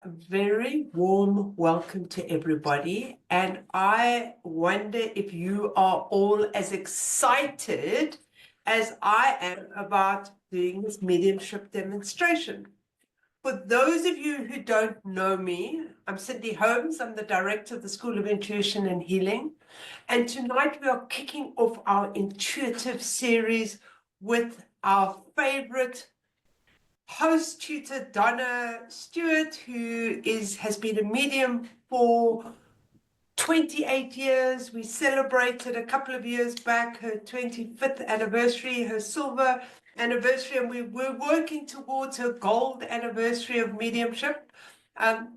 A very warm welcome to everybody, and I wonder if you are all as excited as I am about doing this mediumship demonstration. For those of you who don't know me, I'm Cindy Holmes. I'm the director of the School of Intuition and Healing, and tonight we are kicking off our intuitive series with our favorite host tutor, Donna Stewart, who has been a medium for 28 years. We celebrated a couple of years back her 25th anniversary, her silver anniversary, and we're working towards her gold anniversary of mediumship.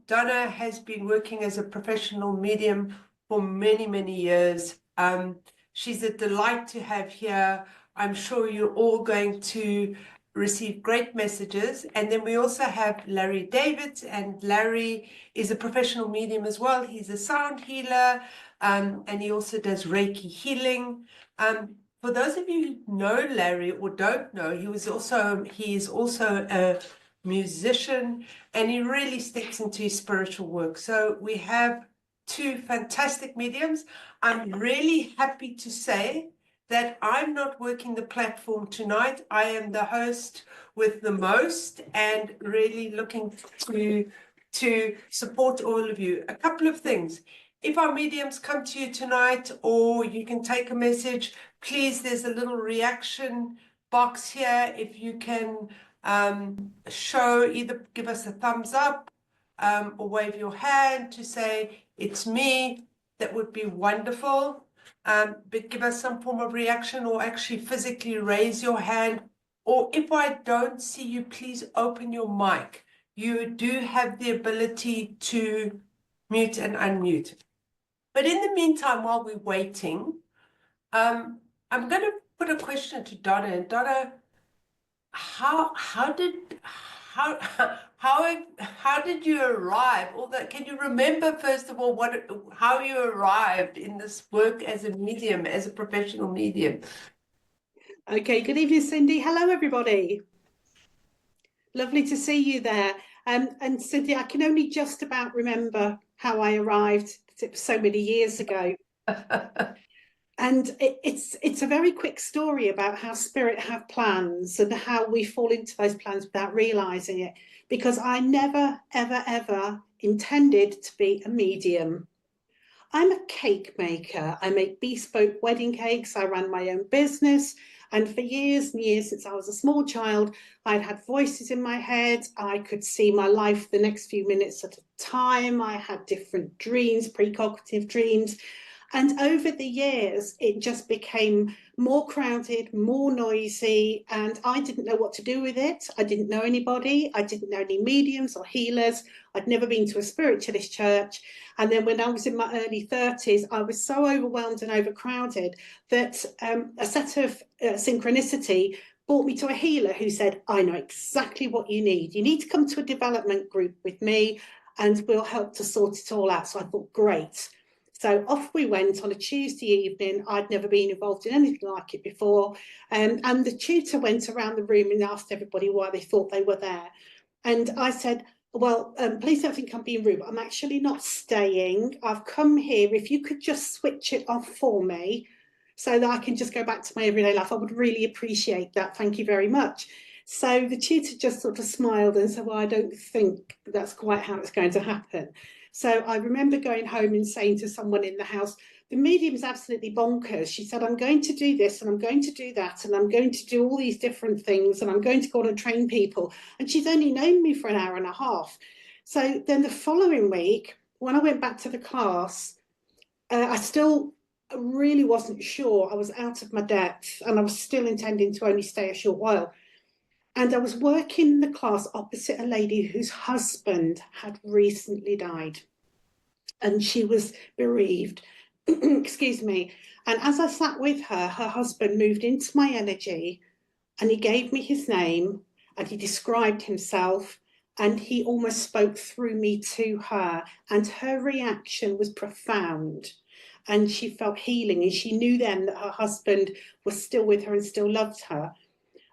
Donna has been working as a professional medium for many, many years. She's a delight to have here. I'm sure you're all going to receive great messages. And then we also have Larry Davids, and Larry is a professional medium as well. He's a sound healer, and he also does Reiki healing. For those of you who know Larry or don't know, he is also a musician, and he really sticks into his spiritual work. So we have two fantastic mediums. I'm really happy to say that I'm not working the platform tonight. I am the host with the most, and really looking to support all of you. A couple of things. If our mediums come to you tonight, or you can take a message, please, there's a little reaction box here. If you can either give us a thumbs up or wave your hand to say, it's me, that would be wonderful. But give us some form of reaction, or actually physically raise your hand. Or if I don't see you, please open your mic. You do have the ability to mute and unmute. But in the meantime, while we're waiting, I'm going to put a question to Donna. And Donna, how did you arrive? Can you remember, first of all, how you arrived in this work as a medium, as a professional medium? Okay, good evening, Cindy. Hello, everybody. Lovely to see you there. And Cindy, I can only just about remember how I arrived. It was so many years ago. And it's a very quick story about how spirit have plans and how we fall into those plans without realizing it. Because I never, ever, ever intended to be a medium. I'm a cake maker. I make bespoke wedding cakes. I ran my own business. And for years and years, since I was a small child, I'd had voices in my head. I could see my life the next few minutes at a time. I had different dreams, precognitive dreams. And over the years, it just became more crowded, more noisy, and I didn't know what to do with it. I didn't know anybody. I didn't know any mediums or healers. I'd never been to a spiritualist church. And then when I was in my early 30s, I was so overwhelmed and overcrowded that a set of synchronicity brought me to a healer who said, I know exactly what you need. You need to come to a development group with me and we'll help to sort it all out. So I thought, great. So off we went on a Tuesday evening. I'd never been involved in anything like it before. And the tutor went around the room and asked everybody why they thought they were there. And I said, well, please don't think I'm being rude. I'm actually not staying. I've come here. If you could just switch it off for me so that I can just go back to my everyday life, I would really appreciate that. Thank you very much. So the tutor just sort of smiled and said, well, I don't think that's quite how it's going to happen. So I remember going home and saying to someone in the house, the medium's absolutely bonkers. She said, I'm going to do this and I'm going to do that and I'm going to do all these different things and I'm going to go on and train people. And she's only known me for an hour and a half. So then the following week, when I went back to the class, I still really wasn't sure. I was out of my depth and I was still intending to only stay a short while. And I was working in the class opposite a lady whose husband had recently died. And she was bereaved, excuse me. And as I sat with her, her husband moved into my energy and he gave me his name and he described himself and he almost spoke through me to her. And her reaction was profound. And she felt healing and she knew then that her husband was still with her and still loved her.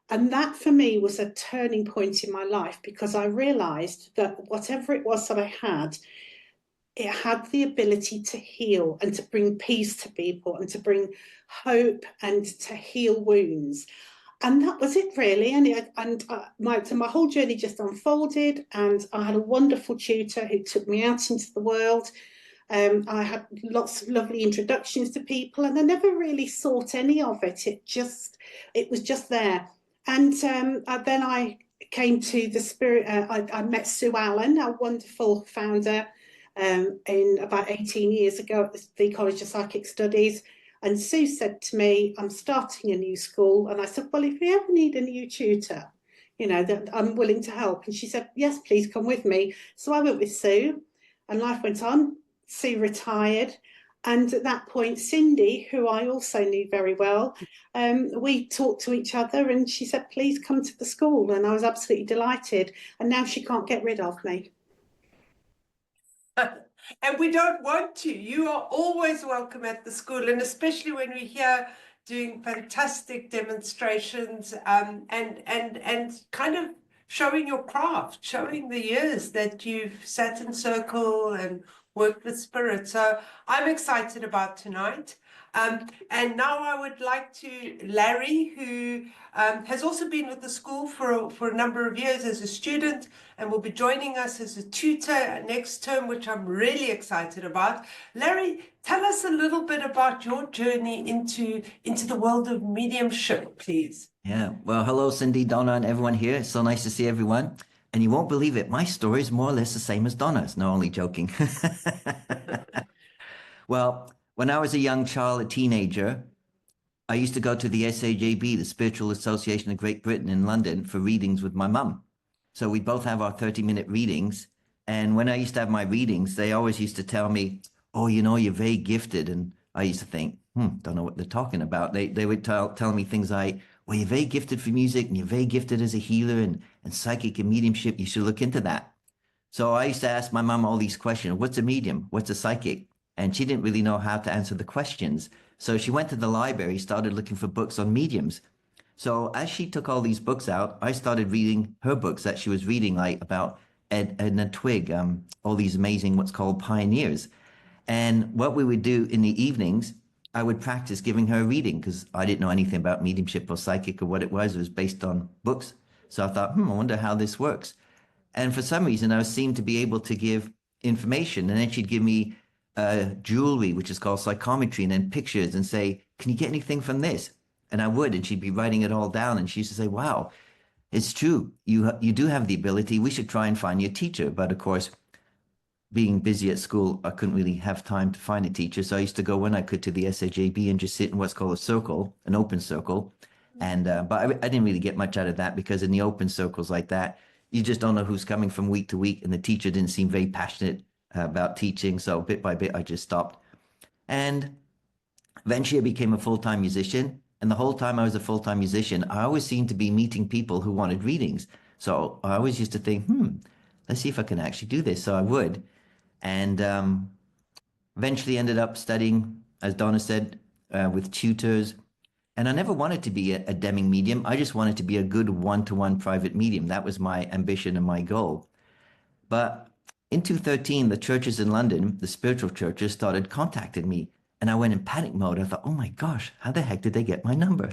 And that for me was a turning point in my life, because I realized that whatever it was that I had, it had the ability to heal and to bring peace to people and to bring hope and to heal wounds. And that was it, really. My whole journey just unfolded, and I had a wonderful tutor who took me out into the world. I had lots of lovely introductions to people, and I never really sought any of it. It was just there. And then I came to the spirit. I met Sue Allen, a wonderful founder, in about 18 years ago at the College of Psychic Studies. And Sue said to me, I'm starting a new school. And I said, well, if you ever need a new tutor, that I'm willing to help. And she said, yes, please come with me. So I went with Sue, and life went on. Sue retired. And at that point, Cindy, who I also knew very well, we talked to each other, and she said, please come to the school. And I was absolutely delighted. And now she can't get rid of me. And we don't want to. You are always welcome at the school, and especially when we're here doing fantastic demonstrations, and kind of showing your craft, showing the years that you've sat in circle and worked with spirit. So I'm excited about tonight. And now I would like to Larry, who has also been with the school for a number of years as a student, and will be joining us as a tutor next term, which I'm really excited about. Larry, tell us a little bit about your journey into the world of mediumship, please. Yeah, well, hello, Cindy, Donna, and everyone here. It's so nice to see everyone. And you won't believe it, my story is more or less the same as Donna's. No, only joking. Well, when I was a young child, a teenager, I used to go to the SAJB, the Spiritual Association of Great Britain in London, for readings with my mum. So we'd both have our 30-minute readings. And when I used to have my readings, they always used to tell me, oh, you're very gifted. And I used to think, don't know what they're talking about. They would tell me things like, well, you're very gifted for music, and you're very gifted as a healer and psychic and mediumship. You should look into that. So I used to ask my mum all these questions. What's a medium? What's a psychic? And she didn't really know how to answer the questions. So she went to the library, started looking for books on mediums. So as she took all these books out, I started reading her books that she was reading, like about Edna Twigg, all these amazing what's called pioneers. And what we would do in the evenings, I would practice giving her a reading, because I didn't know anything about mediumship or psychic or what it was. It was based on books. So I thought, I wonder how this works. And for some reason, I seemed to be able to give information. And then she'd give me jewelry, which is called psychometry, and then pictures, and say, can you get anything from this? And I would, and she'd be writing it all down. And she used to say, wow, it's true. You do have the ability. We should try and find you a teacher. But of course, being busy at school, I couldn't really have time to find a teacher. So I used to go when I could to the SAJB and just sit in what's called a circle, an open circle. And but I didn't really get much out of that, because in the open circles like that, you just don't know who's coming from week to week. And the teacher didn't seem very passionate about teaching. So bit by bit, I just stopped. And eventually I became a full-time musician. And the whole time I was a full-time musician, I always seemed to be meeting people who wanted readings. So I always used to think, let's see if I can actually do this. So I would. And eventually ended up studying, as Donna said, with tutors. And I never wanted to be a Deming medium. I just wanted to be a good one-to-one private medium. That was my ambition and my goal. But in 2013, the churches in London, the spiritual churches, started contacting me. And I went in panic mode. I thought, oh my gosh, how the heck did they get my number?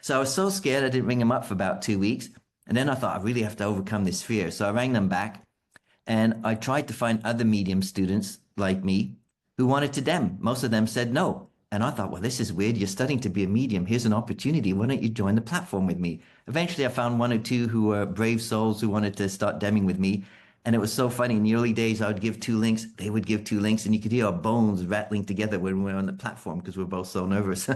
So I was so scared I didn't ring them up for about 2 weeks. And then I thought, I really have to overcome this fear. So I rang them back. And I tried to find other medium students like me who wanted to dem. Most of them said no. And I thought, well, this is weird. You're studying to be a medium. Here's an opportunity. Why don't you join the platform with me? Eventually, I found one or two who were brave souls who wanted to start demming with me. And it was so funny. In the early days, I would give 2 links. They would give 2 links. And you could hear our bones rattling together when we were on the platform, because we were both so nervous.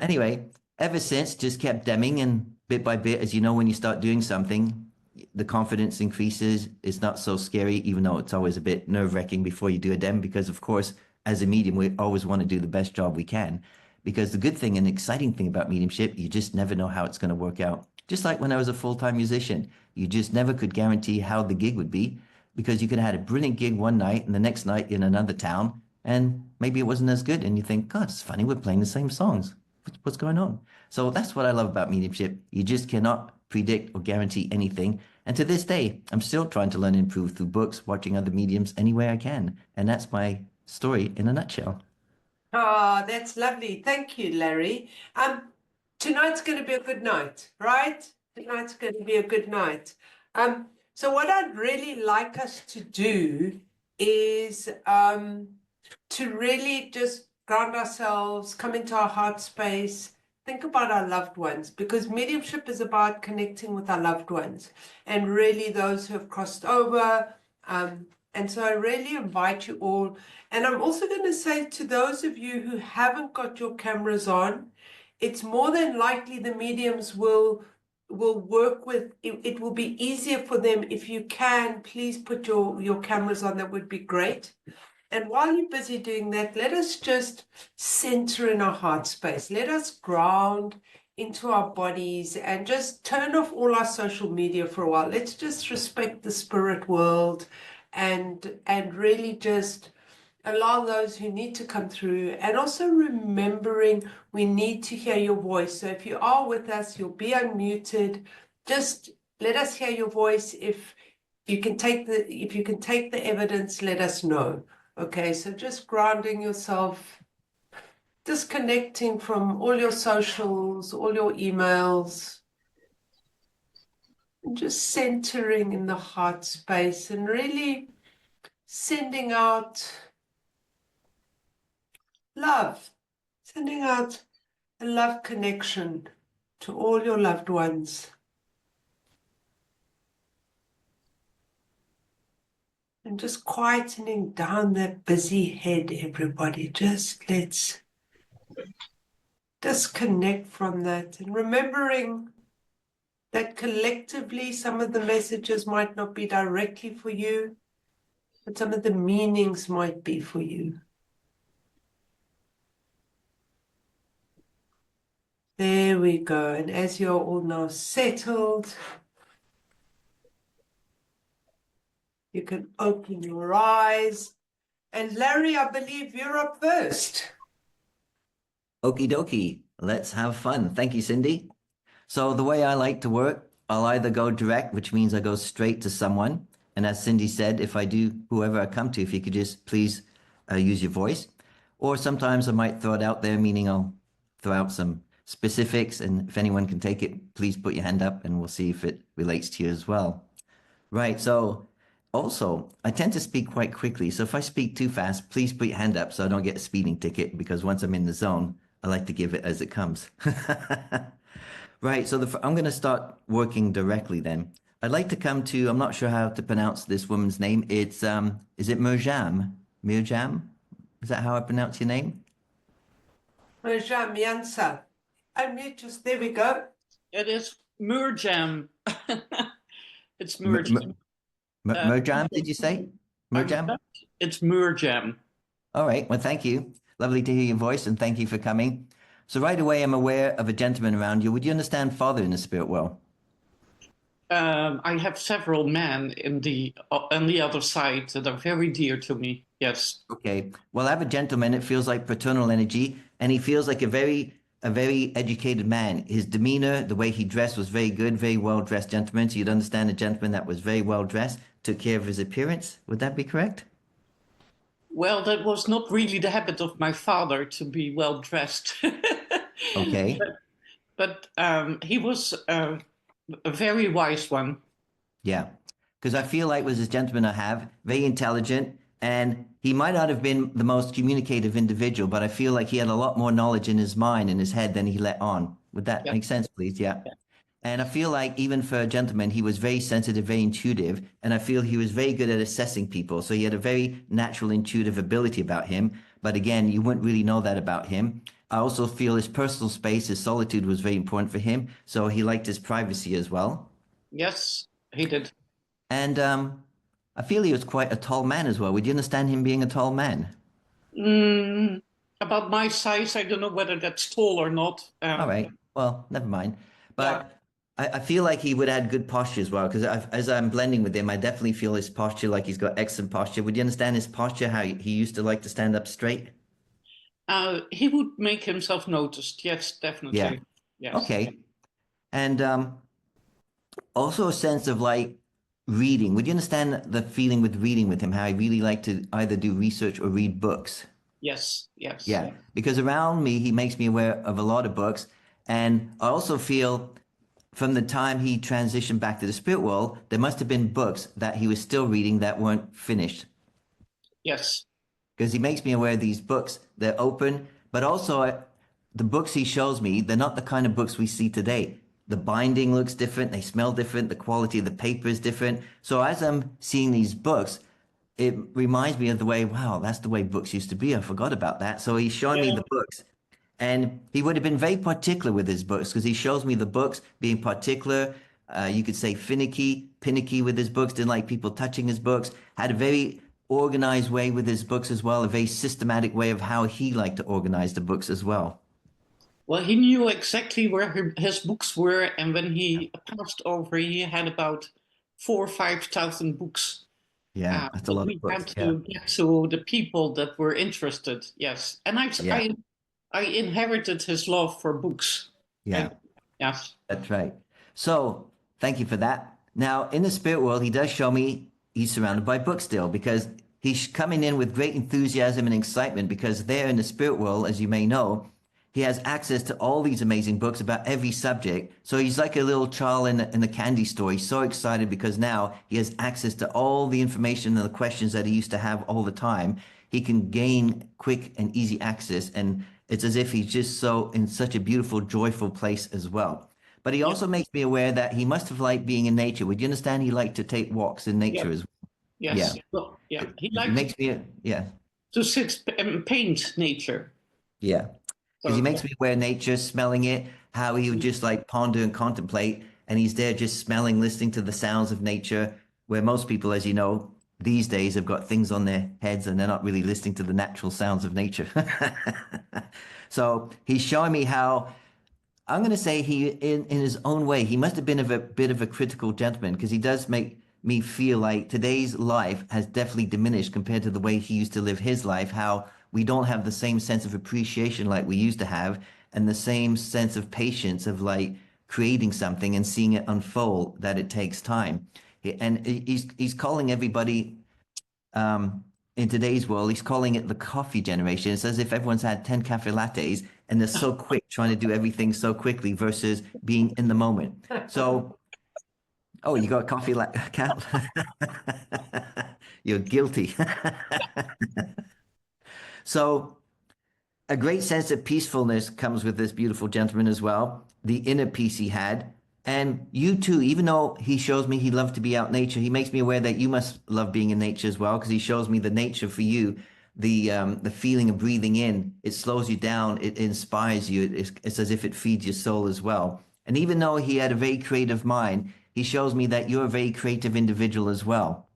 Anyway, ever since, just kept demming. And bit by bit, as you know, when you start doing something, the confidence increases. It's not so scary, even though it's always a bit nerve-wracking before you do a dem, because of course, as a medium, we always want to do the best job we can, because the good thing and exciting thing about mediumship, you just never know how it's going to work out. Just like when I was a full-time musician, you just never could guarantee how the gig would be, because you could have had a brilliant gig one night and the next night in another town, and maybe it wasn't as good. And you think, God, it's funny, we're playing the same songs. what's going on? So that's what I love about mediumship. You just cannot predict or guarantee anything. And to this day, I'm still trying to learn and improve through books, watching other mediums any way I can. And that's my story in a nutshell. Oh, that's lovely. Thank you, Larry. Tonight's going to be a good night, right? Tonight's going to be a good night. So what I'd really like us to do is to really just ground ourselves, come into our heart space, think about our loved ones, because mediumship is about connecting with our loved ones and really those who have crossed over. And so I really invite you all. And I'm also going to say to those of you who haven't got your cameras on, it's more than likely the mediums will work with, it will be easier for them. If you can, please put your cameras on. That would be great. And while you're busy doing that, let us just center in our heart space. Let us ground into our bodies and just turn off all our social media for a while. Let's just respect the spirit world and really just allow those who need to come through, and also remembering we need to hear your voice. So if you are with us, you'll be unmuted. Just let us hear your voice. If you can take the evidence, let us know. Okay, so just grounding yourself, disconnecting from all your socials, all your emails, and just centering in the heart space and really sending out love, sending out a love connection to all your loved ones. And just quietening down that busy head, everybody. Just let's disconnect from that and remembering that collectively some of the messages might not be directly for you, but some of the meanings might be for you. There we go. And as you're all now settled, you can open your eyes. And Larry, I believe you're up first. Okie dokie, let's have fun. Thank you, Cindy. So the way I like to work, I'll either go direct, which means I go straight to someone. And as Cindy said, if I do, whoever I come to, if you could just please use your voice. Or sometimes I might throw it out there, meaning I'll throw out some specifics. And if anyone can take it, please put your hand up and we'll see if it relates to you as well. Right, so also, I tend to speak quite quickly. So if I speak too fast, please put your hand up so I don't get a speeding ticket, because once I'm in the zone, I like to give it as it comes. Right, so I'm going to start working directly then. I'd like to come to, I'm not sure how to pronounce this woman's name. It's, is it Mirjam? Mirjam? Is that how I pronounce your name? Mirjam Jansa. Unmute just, there we go. It is Mirjam. It's Mirjam. Mirjam, did you say? Mirjam? It's Mirjam. All right, well, thank you. Lovely to hear your voice, and thank you for coming. So right away, I'm aware of a gentleman around you. Would you understand Father in the spirit well? I have several men on the other side that are very dear to me. Yes. Okay. Well, I have a gentleman. It feels like paternal energy, and he feels like a very educated man. His demeanor, the way he dressed, was very good, very well dressed gentleman. So you'd understand a gentleman that was very well dressed, took care of his appearance. Would that be correct? Well, that was not really the habit of my father to be well dressed. Okay. But he was a very wise one. Yeah. Because I feel like was this gentleman I have, very intelligent, and he might not have been the most communicative individual, but I feel like he had a lot more knowledge in his mind, in his head, than he let on. Would that make sense, please? Yeah. And I feel like even for a gentleman, he was very sensitive, very intuitive, and I feel he was very good at assessing people. So he had a very natural, intuitive ability about him. But again, you wouldn't really know that about him. I also feel his personal space, his solitude was very important for him. So he liked his privacy as well. Yes, he did. And I feel he was quite a tall man as well. Would you understand him being a tall man? About my size, I don't know whether that's tall or not. All right. Well, never mind. But I feel like he would add good posture as well, because as I'm blending with him, I definitely feel his posture, like he's got excellent posture. Would you understand his posture, how he used to like to stand up straight? He would make himself noticed. Yes, definitely. Yeah. Yes. Okay. And also a sense of like reading. Would you understand the feeling with reading with him? How he really liked to either do research or read books. Yes. Yes. Yeah, because around me, he makes me aware of a lot of books. And I also feel from the time he transitioned back to the spirit world, there must have been books that he was still reading that weren't finished. Yes. Because he makes me aware of these books. They're open, but also the books he shows me, they're not the kind of books we see today. The binding looks different, they smell different, the quality of the paper is different. So as I'm seeing these books, it reminds me of the way, wow, that's the way books used to be. I forgot about that. So he's showing me Yeah. the books. And he would have been very particular with his books because he shows me the books being particular. You could say finicky with his books, didn't like people touching his books, had a very organized way with his books as well, a very systematic way of how he liked to organize the books as well. Well, he knew exactly where his books were, and when he passed over, he had about 4,000 or 5,000 books. Yeah, that's a But lot we of books. had Yeah. to get to the people that were interested. Yes, and Yeah. I inherited his love for books. Yeah. And yes, That's right. So thank you for that. Now, in the spirit world, he does show me he's surrounded by books still because he's coming in with great enthusiasm and excitement because there in the spirit world, as you may know, he has access to all these amazing books about every subject. So he's like a little child in the candy store. He's so excited because now he has access to all the information and the questions that he used to have all the time. He can gain quick and easy access. And it's as if he's just so in such a beautiful, joyful place as well. But he yeah, also makes me aware that he must have liked being in nature. Would you understand he liked to take walks in yeah, nature as well? Yeah. yes. Well, yeah, he He liked makes me, yeah. to sit and paint nature. Yeah. Because he So makes me aware of nature, smelling it, how he would just like ponder and contemplate. And he's there just smelling, listening to the sounds of nature, where most people, as you know, these days have got things on their heads and they're not really listening to the natural sounds of nature. So he's showing me how I'm going to say he, in his own way, he must have been a bit of a critical gentleman because he does make me feel like today's life has definitely diminished compared to the way he used to live his life, how we don't have the same sense of appreciation like we used to have and the same sense of patience of like creating something and seeing it unfold, that it takes time. And he's calling everybody in today's world, he's calling it the coffee generation. It's as if everyone's had 10 cafe lattes and they're so quick trying to do everything so quickly versus being in the moment. So, oh, you got a coffee cat? You're guilty. So, a great sense of peacefulness comes with this beautiful gentleman as well. The inner peace he had. And you too, even though he shows me he loved to be out in nature, he makes me aware that you must love being in nature as well, because he shows me the nature for you, the feeling of breathing in. It slows you down, it inspires you. It's as if it feeds your soul as well. And even though he had a very creative mind, he shows me that you're a very creative individual as well.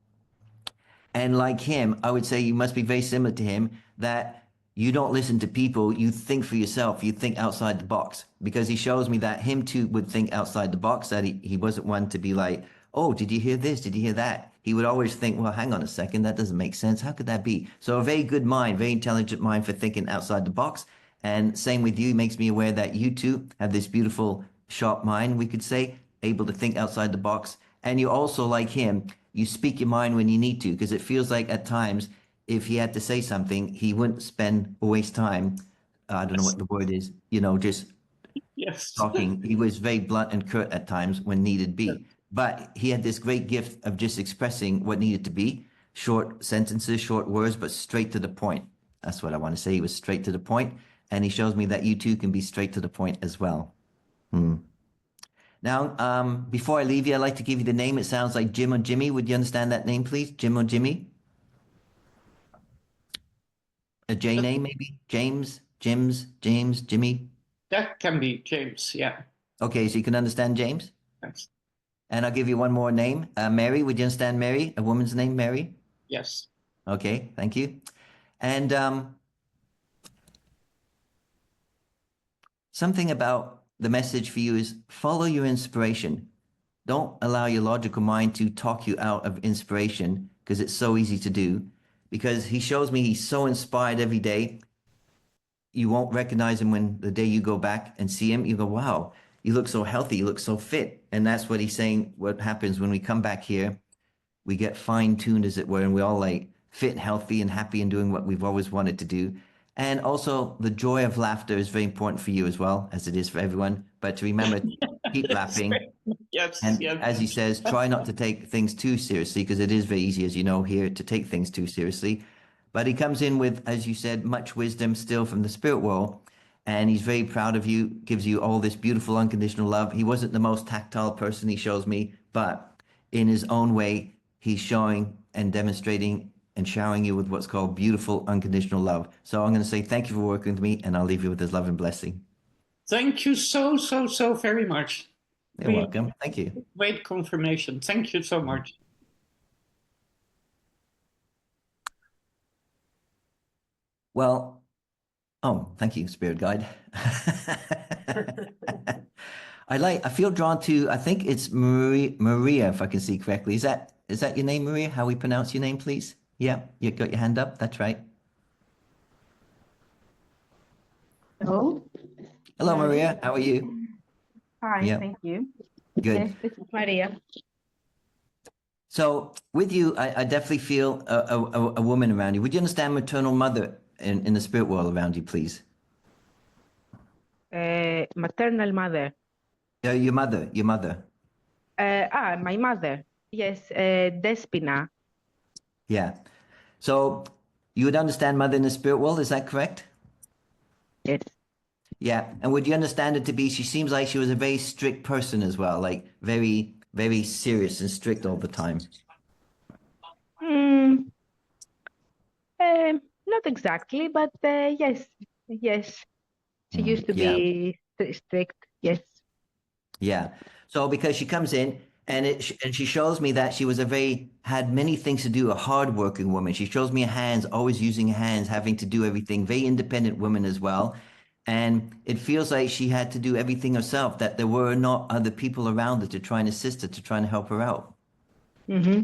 And like him, I would say you must be very similar to him that you don't listen to people, you think for yourself, you think outside the box. Because he shows me that him too would think outside the box, that he wasn't one to be like, oh, did you hear this? Did you hear that? He would always think, well, hang on a second, that doesn't make sense. How could that be? So a very good mind, very intelligent mind for thinking outside the box. And same with you, makes me aware that you too have this beautiful, sharp mind, we could say, able to think outside the box. And you also, like him, you speak your mind when you need to, because it feels like at times, if he had to say something, he wouldn't spend or waste time. I don't know what the word is, just yes, talking. He was very blunt and curt at times when needed be. But he had this great gift of just expressing what needed to be, short sentences, short words, but straight to the point. That's what I want to say. He was straight to the point, and he shows me that you too can be straight to the point as well. Now, before I leave you, I'd like to give you the name. It sounds like Jim or Jimmy. Would you understand that name, please? Jim or Jimmy? A J name, maybe? James, James, Jimmy. that can be James. Yeah. Okay, so you can understand James? Yes. And I'll give you one more name. Mary, would you understand Mary? A woman's name, Mary? Yes. Okay, thank you. And something about the message for you is follow your inspiration. Don't allow your logical mind to talk you out of inspiration because it's so easy to do. Because he shows me he's so inspired every day. you won't recognize him when the day you go back and see him. You go, wow, you look so healthy, you look so fit. And that's what he's saying. What happens when we come back here, we get fine-tuned, as it were, and we all like fit and healthy and happy and doing what we've always wanted to do. And also the joy of laughter is very important for you as well, as it is for everyone. But to remember, keep laughing. Yes, And yes. as he says, try not to take things too seriously, because it is very easy, as you know, here to take things too seriously. But he comes in with, as you said, much wisdom still from the spirit world. And he's very proud of you, gives you all this beautiful unconditional love. He wasn't the most tactile person, he shows me, but in his own way, he's showing and demonstrating and showering you with what's called beautiful unconditional love. So I'm going to say thank you for working with me, and I'll leave you with his love and blessing. Thank you so very much. You're welcome. Thank you. Great confirmation. Thank you so much. Well, oh, thank you, Spirit Guide. I feel drawn to, I think it's Maria, if I can see correctly. Is that your name, Maria? How we pronounce your name, please? Yeah, you got your hand up. That's right. Hello. Hello, Maria. How are you? Hi, Yeah. thank you. Good. Yes, this is Maria. So with you, I definitely feel a woman around you. Would you understand maternal mother in the spirit world around you, please? Maternal mother. Your mother, your mother. My mother. Yes, Despina. Yeah. So you would understand mother in the spirit world, is that correct? Yes. Yeah. And would you understand it to be, she seems like she was a very strict person as well, like very, very serious and strict all the time. Not exactly, but yes, yes. She used to Yeah. be strict. Yes. Yeah. So because she comes in and she shows me that she was had many things to do, a hardworking woman. She shows me her hands, always using her hands, having to do everything, very independent woman as well. And it feels like she had to do everything herself, that there were not other people around her to try and assist her, to try and help her out. Mm-hmm.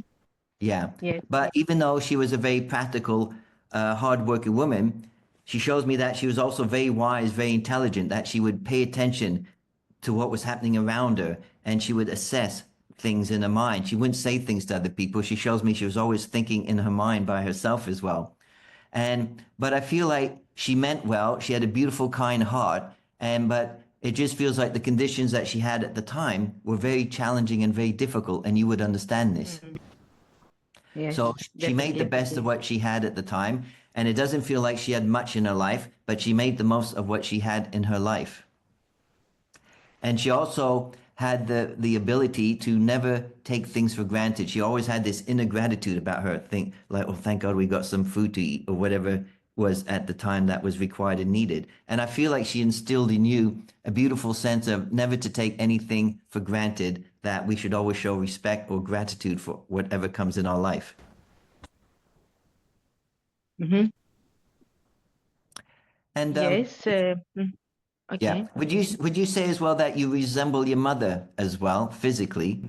Yeah. Yes. But even though she was a very practical, hardworking woman, she shows me that she was also very wise, very intelligent, that she would pay attention to what was happening around her, and she would assess things in her mind. She wouldn't say things to other people. She shows me she was always thinking in her mind by herself as well. But I feel like she meant well. She had a beautiful, kind heart, but it just feels like the conditions that she had at the time were very challenging and very difficult, and you would understand this. Yes, So she made the definitely. best of what she had at the time, and it doesn't feel like she had much in her life, but she made the most of what she had in her life. And she also had the ability to never take things for granted. She always had this inner gratitude about her, think like, oh, thank God we got some food to eat, or whatever was at the time that was required and needed. And I feel like she instilled in you a beautiful sense of never to take anything for granted, that we should always show respect or gratitude for whatever comes in our life. Mm-hmm. And Yes. Okay. yeah, would you say as well that you resemble your mother as well physically?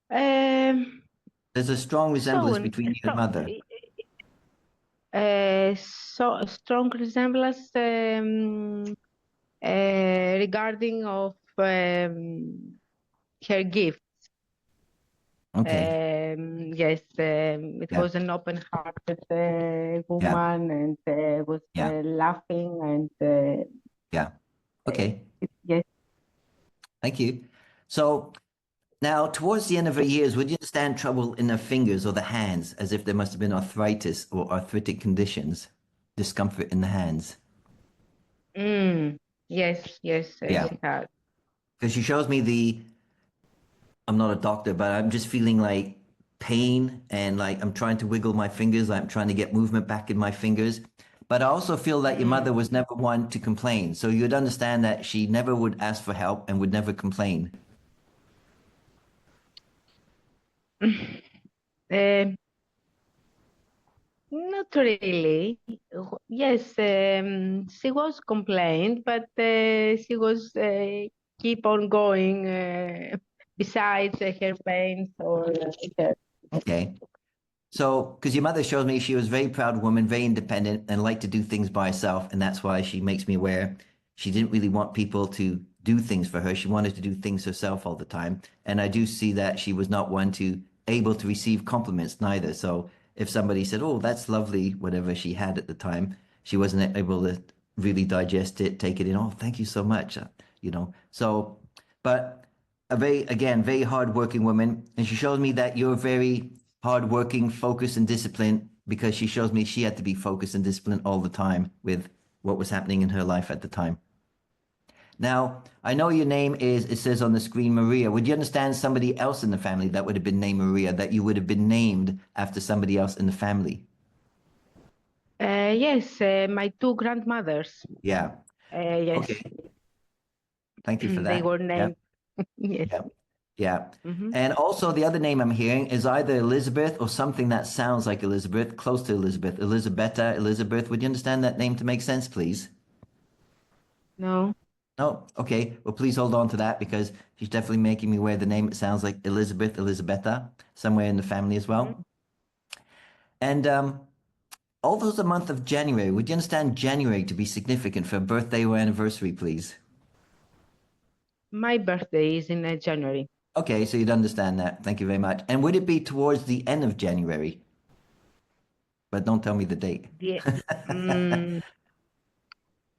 There's a strong resemblance between you and mother. So a strong resemblance regarding of her gifts. Okay. Yes, it Yeah. was an open-hearted woman, and was Yeah. laughing, and Yeah. Okay. yes. Thank you. So now, towards the end of her years, would you understand trouble in her fingers or the hands, as if there must have been arthritis or arthritic conditions, discomfort in the hands? Yes, yes, Yeah. she had. Because she shows me I'm not a doctor, but I'm just feeling like pain, and like I'm trying to wiggle my fingers, I'm trying to get movement back in my fingers. But I also feel that your mother was never one to complain. So you'd understand that she never would ask for help and would never complain. Not really. Yes, she was complained, but she was keep on going besides her pains or her. Okay. So, because your mother showed me she was a very proud woman, very independent, and liked to do things by herself. And that's why she makes me aware she didn't really want people to do things for her. She wanted to do things herself all the time. And I do see that she was not one to able to receive compliments neither. So if somebody said, "Oh, that's lovely," whatever she had at the time, she wasn't able to really digest it, take it in. "Oh, thank you so much," you know. So, but a very hardworking woman, and she shows me that you're very hardworking, focused, and disciplined, because she shows me she had to be focused and disciplined all the time with what was happening in her life at the time. Now, I know your name is, it says on the screen, Maria. Would you understand somebody else in the family that would have been named Maria, that you would have been named after somebody else in the family? Yes, my two grandmothers. Yeah. Yes, Okay. Thank you for they that. were Yeah. named. Yes. Yeah. Yeah. Mhm. And also the other name I'm hearing is either Elizabeth or something that sounds like Elizabeth, close to Elizabeth. Elisabetta, Elizabeth. Would you understand that name to make sense, please? No. Oh, okay. Well, please hold on to that, because she's definitely making me aware the name. It sounds like Elizabeth, Elisabetta, somewhere in the family as well. And although the month of January, would you understand January to be significant for a birthday or anniversary, please? My birthday is in January. Okay, so you'd understand that. Thank you very much. And would it be towards the end of January? But don't tell me the date. The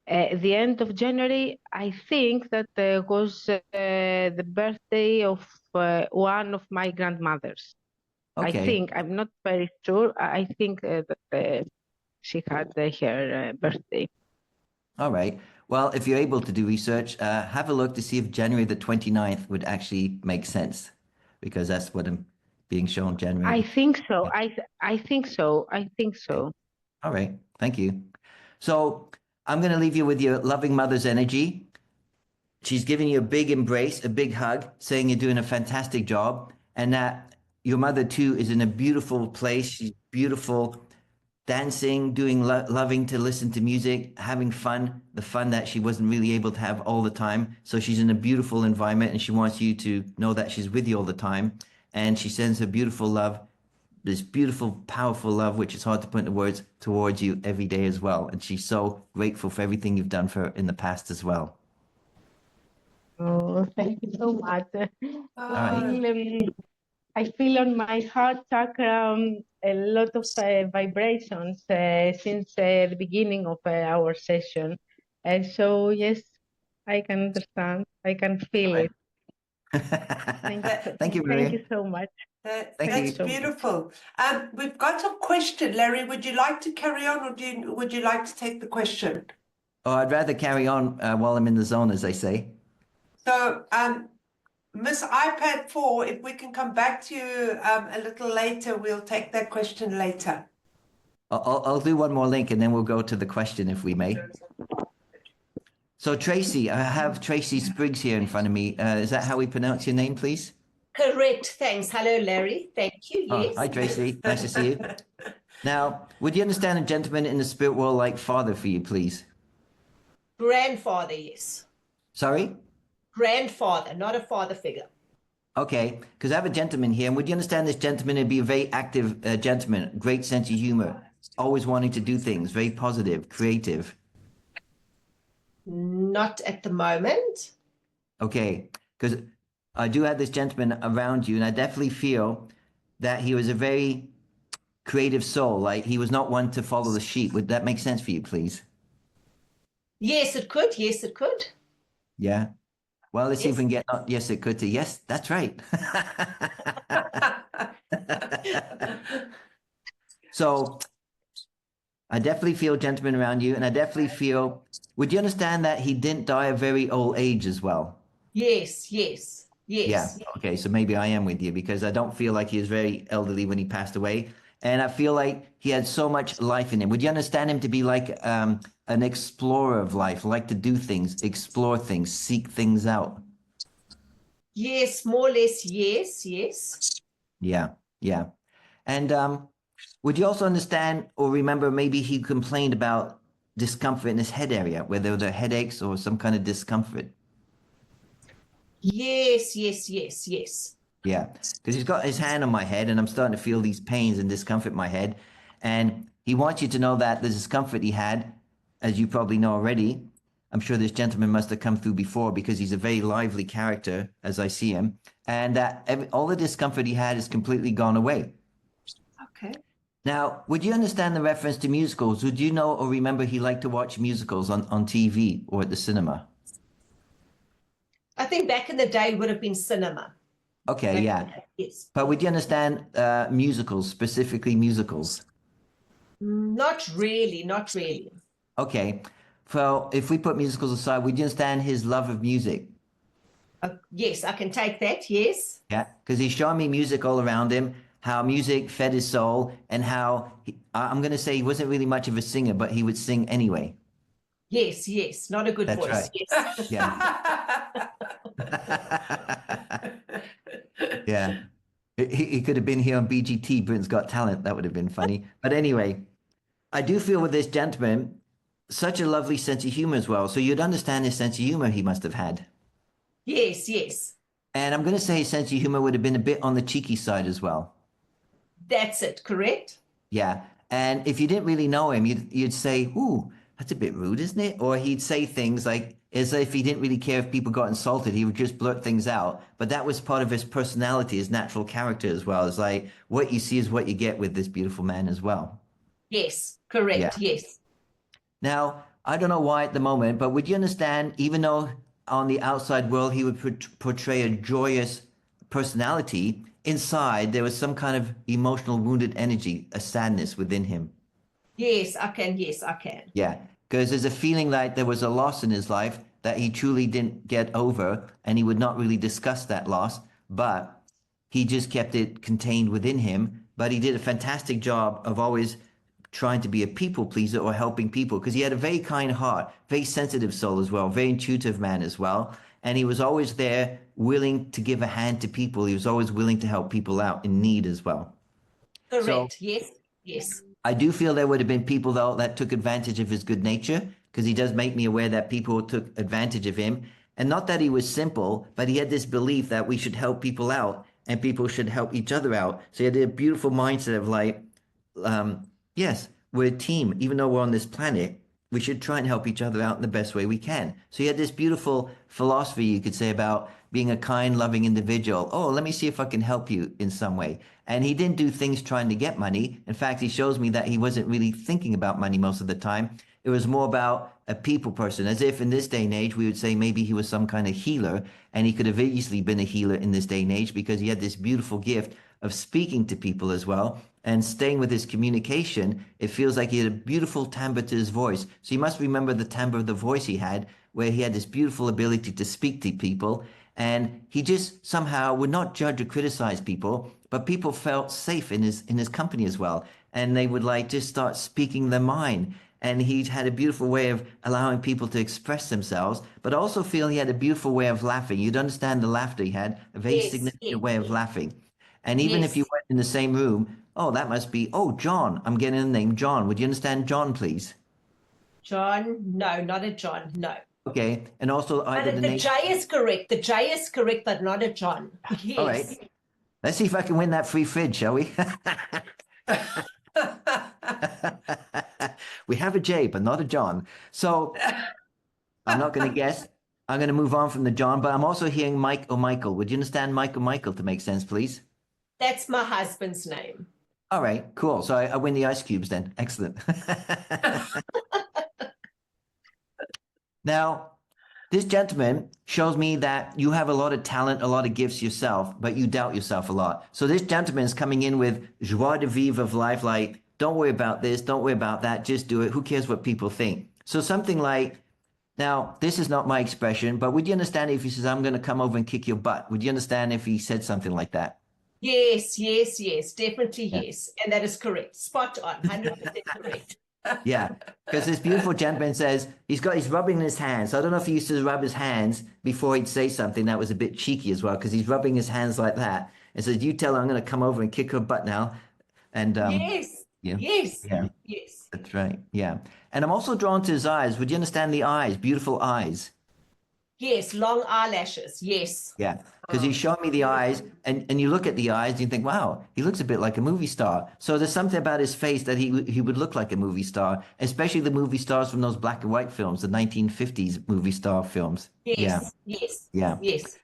end of January, I think that was the birthday of one of my grandmothers. I Okay. think, I'm not very sure. I think that she had her birthday. All right. Well, if you're able to do research, have a look to see if January the 29th would actually make sense, because that's what I'm being shown, January. I think so. I think so. I think so. All right. Thank you. So I'm going to leave you with your loving mother's energy. She's giving you a big embrace, a big hug, saying you're doing a fantastic job, and that your mother too is in a beautiful place. She's beautiful, dancing, doing loving to listen to music, having fun, the fun that she wasn't really able to have all the time. So she's in a beautiful environment, and she wants you to know that she's with you all the time. And she sends her beautiful love, this beautiful, powerful love, which is hard to put into words, towards you every day as well. And she's so grateful for everything you've done for her in the past as well. Oh, thank you so much. right. I feel on my heart chakra a lot of vibrations since the beginning of our session. And so, yes, I can understand. I can feel it. Thank you, Maria. Thank you so much. That's beautiful. We've got a question, Larry. Would you like to carry on, or would you like to take the question? Oh, I'd rather carry on while I'm in the zone, as they say. So, Miss iPad 4, if we can come back to you a little later, we'll take that question later. I'll do one more link, and then we'll go to the question, if we may. So Tracy, I have Tracy Spriggs here in front of me. Is that how we pronounce your name, please? Correct. Thanks. Hello, Larry. Thank you. Yes. Oh, hi, Tracy. Nice to see you. Now, would you understand a gentleman in the spirit world like father for you, please? Grandfather, yes. Sorry? Grandfather, not a father figure. Okay, because I have a gentleman here, and would you understand this gentleman to be a very active gentleman, great sense of humor, always wanting to do things, very positive, creative? Not at the moment. Okay, because I do have this gentleman around you, and I definitely feel that he was a very creative soul. Like, he was not one to follow the sheep. Would that make sense for you, please? Yes, it could. Yes, it could. Yeah. Well, let's see if we Yes. can get, yes, it could to, yes, that's right. So I definitely feel gentleman around you, and I definitely feel, would you understand that he didn't die of very old age as well? Yes, yes, yes. Yeah. Okay. So maybe I am with you, because I don't feel like he was very elderly when he passed away. And I feel like he had so much life in him. Would you understand him to be like an explorer of life, like to do things, explore things, seek things out? Yes, more or less, yes, yes. Yeah. Yeah. And would you also understand or remember maybe he complained about discomfort in his head area, whether they're headaches or some kind of discomfort? Yes, yes, yes, yes. Yeah, because he's got his hand on my head and I'm starting to feel these pains and discomfort in my head. And he wants you to know that the discomfort he had, as you probably know already, I'm sure this gentleman must have come through before because he's a very lively character as I see him. And that all the discomfort he had is completely gone away. Okay. Now, would you understand the reference to musicals? Would you know or remember he liked to watch musicals on TV or at the cinema? I think back in the day it would have been cinema. Okay, Back in yeah. the day, yes. But would you understand musicals, specifically musicals? Not really, not really. Okay. So if we put musicals aside, would you understand his love of music? Yes, I can take that. Yes. Yeah. Because he's showing me music all around him, how music fed his soul, and how I'm going to say he wasn't really much of a singer, but he would sing anyway. Yes, yes. Not a good That's voice. right. Yes. Yeah. Yeah. He could have been here on BGT, Britain's Got Talent. That would have been funny. But anyway, I do feel with this gentleman, such a lovely sense of humor as well. So you'd understand his sense of humor he must have had. Yes, yes. And I'm going to say his sense of humor would have been a bit on the cheeky side as well. That's it, correct? Yeah. And if you didn't really know him, you'd say, ooh, that's a bit rude, isn't it? Or he'd say things like, as if he didn't really care if people got insulted, he would just blurt things out. But that was part of his personality, his natural character as well. It's like what you see is what you get with this beautiful man as well. Yes, correct. Yeah. Yes. Now, I don't know why at the moment, but would you understand, even though on the outside world he would portray a joyous personality, inside there was some kind of emotional wounded energy, a sadness within him? Yes, I can. Yes, I can. Yeah, because there's a feeling like there was a loss in his life that he truly didn't get over, and he would not really discuss that loss, but he just kept it contained within him. But he did a fantastic job of always trying to be a people pleaser or helping people, because he had a very kind heart, very sensitive soul as well, very intuitive man as well. And he was always there willing to give a hand to people. He was always willing to help people out in need as well. Correct. So, yes, yes. I do feel there would have been people, though, that took advantage of his good nature, because he does make me aware that people took advantage of him. And not that he was simple, but he had this belief that we should help people out and people should help each other out. So he had a beautiful mindset of like, yes, we're a team. Even though we're on this planet, we should try and help each other out in the best way we can. So he had this beautiful philosophy, you could say, about being a kind, loving individual. Oh, let me see if I can help you in some way. And he didn't do things trying to get money. In fact, he shows me that he wasn't really thinking about money most of the time. It was more about a people person, as if in this day and age, we would say maybe he was some kind of healer, and he could have easily been a healer in this day and age because he had this beautiful gift of speaking to people as well. And staying with his communication, it feels like he had a beautiful timbre to his voice. So you must remember the timbre of the voice he had, where he had this beautiful ability to speak to people. And he just somehow would not judge or criticize people, but people felt safe in his company as well. And they would like just start speaking their mind. And he had a beautiful way of allowing people to express themselves, but also feel he had a beautiful way of laughing. You'd understand the laughter he had, a very significant way of laughing. And even if you went in the same room, oh, that must be, oh, John, I'm getting the name John. Would you understand John, please? John, no, not a John, no. Okay, and also either But the the name. J is correct. The J is correct, but not a John. Yes. All right. Let's see if I can win that free fridge, shall we? We have a J, but not a John. So I'm not going to guess. I'm going to move on from the John, but I'm also hearing Mike or Michael. Would you understand Mike or Michael to make sense, please? That's my husband's name. All right, cool. So I win the ice cubes then. Excellent. Now, this gentleman shows me that you have a lot of talent, a lot of gifts yourself, but you doubt yourself a lot. So this gentleman is coming in with joie de vivre of life, like, don't worry about this, don't worry about that, just do it. Who cares what people think? So something like, now, this is not my expression, but would you understand if he says, I'm going to come over and kick your butt? Would you understand if he said something like that? Yes, yes, yes, definitely yes. And that is correct. Spot on, 100% correct. Yeah, because this beautiful gentleman says he's rubbing his hands. I don't know if he used to rub his hands before he'd say something that was a bit cheeky as well, because he's rubbing his hands like that and says, you tell her I'm going to come over and kick her butt now. And yes, yeah, yes, yeah, yes. that's right. Yeah. And I'm also drawn to his eyes. Would you understand the eyes? Beautiful eyes. Yes, long eyelashes. Yes. Yeah, because he showed me the eyes, and you look at the eyes, and you think, wow, he looks a bit like a movie star. So there's something about his face that he would look like a movie star, especially the movie stars from those black and white films, the 1950s movie star films. Yeah, Yes. Yes. yeah. Yes.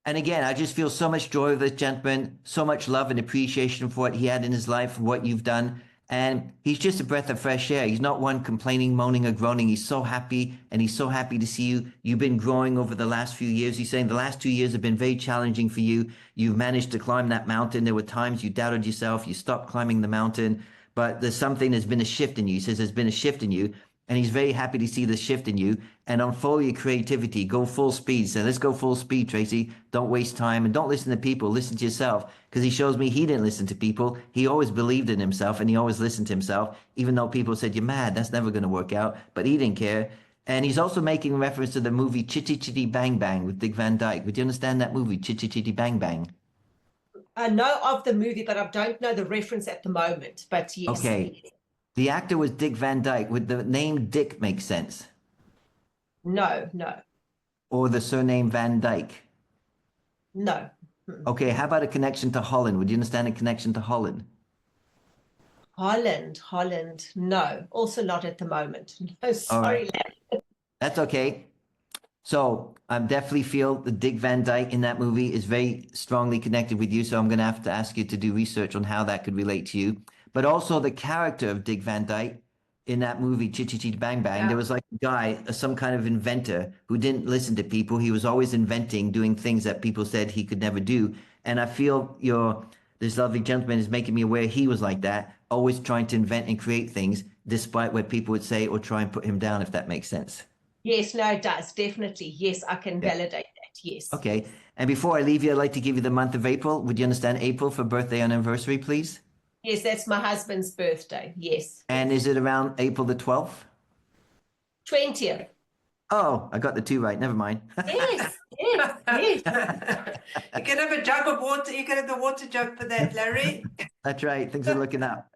And again, I just feel so much joy with this gentleman, so much love and appreciation for what he had in his life, for what you've done. And he's just a breath of fresh air. He's not one complaining, moaning, or groaning. He's so happy, and he's so happy to see you. You've been growing over the last few years. He's saying the last 2 years have been very challenging for you. You've managed to climb that mountain. There were times you doubted yourself. You stopped climbing the mountain, but there's been a shift in you. He says there's been a shift in you. And he's very happy to see the shift in you and unfold your creativity. Go full speed. So let's go full speed, Tracy. Don't waste time and don't listen to people. Listen to yourself, because he shows me he didn't listen to people. He always believed in himself and he always listened to himself, even though people said, you're mad. That's never going to work out. But he didn't care. And he's also making reference to the movie Chitty Chitty Bang Bang with Dick Van Dyke. Would you understand that movie, Chitty Chitty Bang Bang? I know of the movie, but I don't know the reference at the moment. But yes. Okay. The actor was Dick Van Dyke. Would the name Dick make sense? No, no, Or the surname Van Dyke? no. Okay, how about a connection to Holland? Would you understand a connection to Holland? Holland. No, also not at the moment. No, sorry, Larry. That's okay. So I definitely feel the Dick Van Dyke in that movie is very strongly connected with you. So I'm going to have to ask you to do research on how that could relate to you. But also the character of Dick Van Dyke in that movie, Chitty Chitty Bang Bang. Yeah. There was like a guy, some kind of inventor who didn't listen to people. He was always inventing, doing things that people said he could never do. And I feel this lovely gentleman is making me aware he was like that, always trying to invent and create things, despite what people would say or try and put him down, if that makes sense. Yes, no, it does. Definitely. Yes, I can validate that. Yes. Okay. And before I leave you, I'd like to give you the month of April. Would you understand April for birthday and anniversary, please? Yes, that's my husband's birthday. Yes. And is it around April the 12th? 20th. Oh, I got the 2 right. Never mind. Yes, yes, yes. You can have a jug of water. You can have the water jug for that, Larry. That's right. Things are looking up.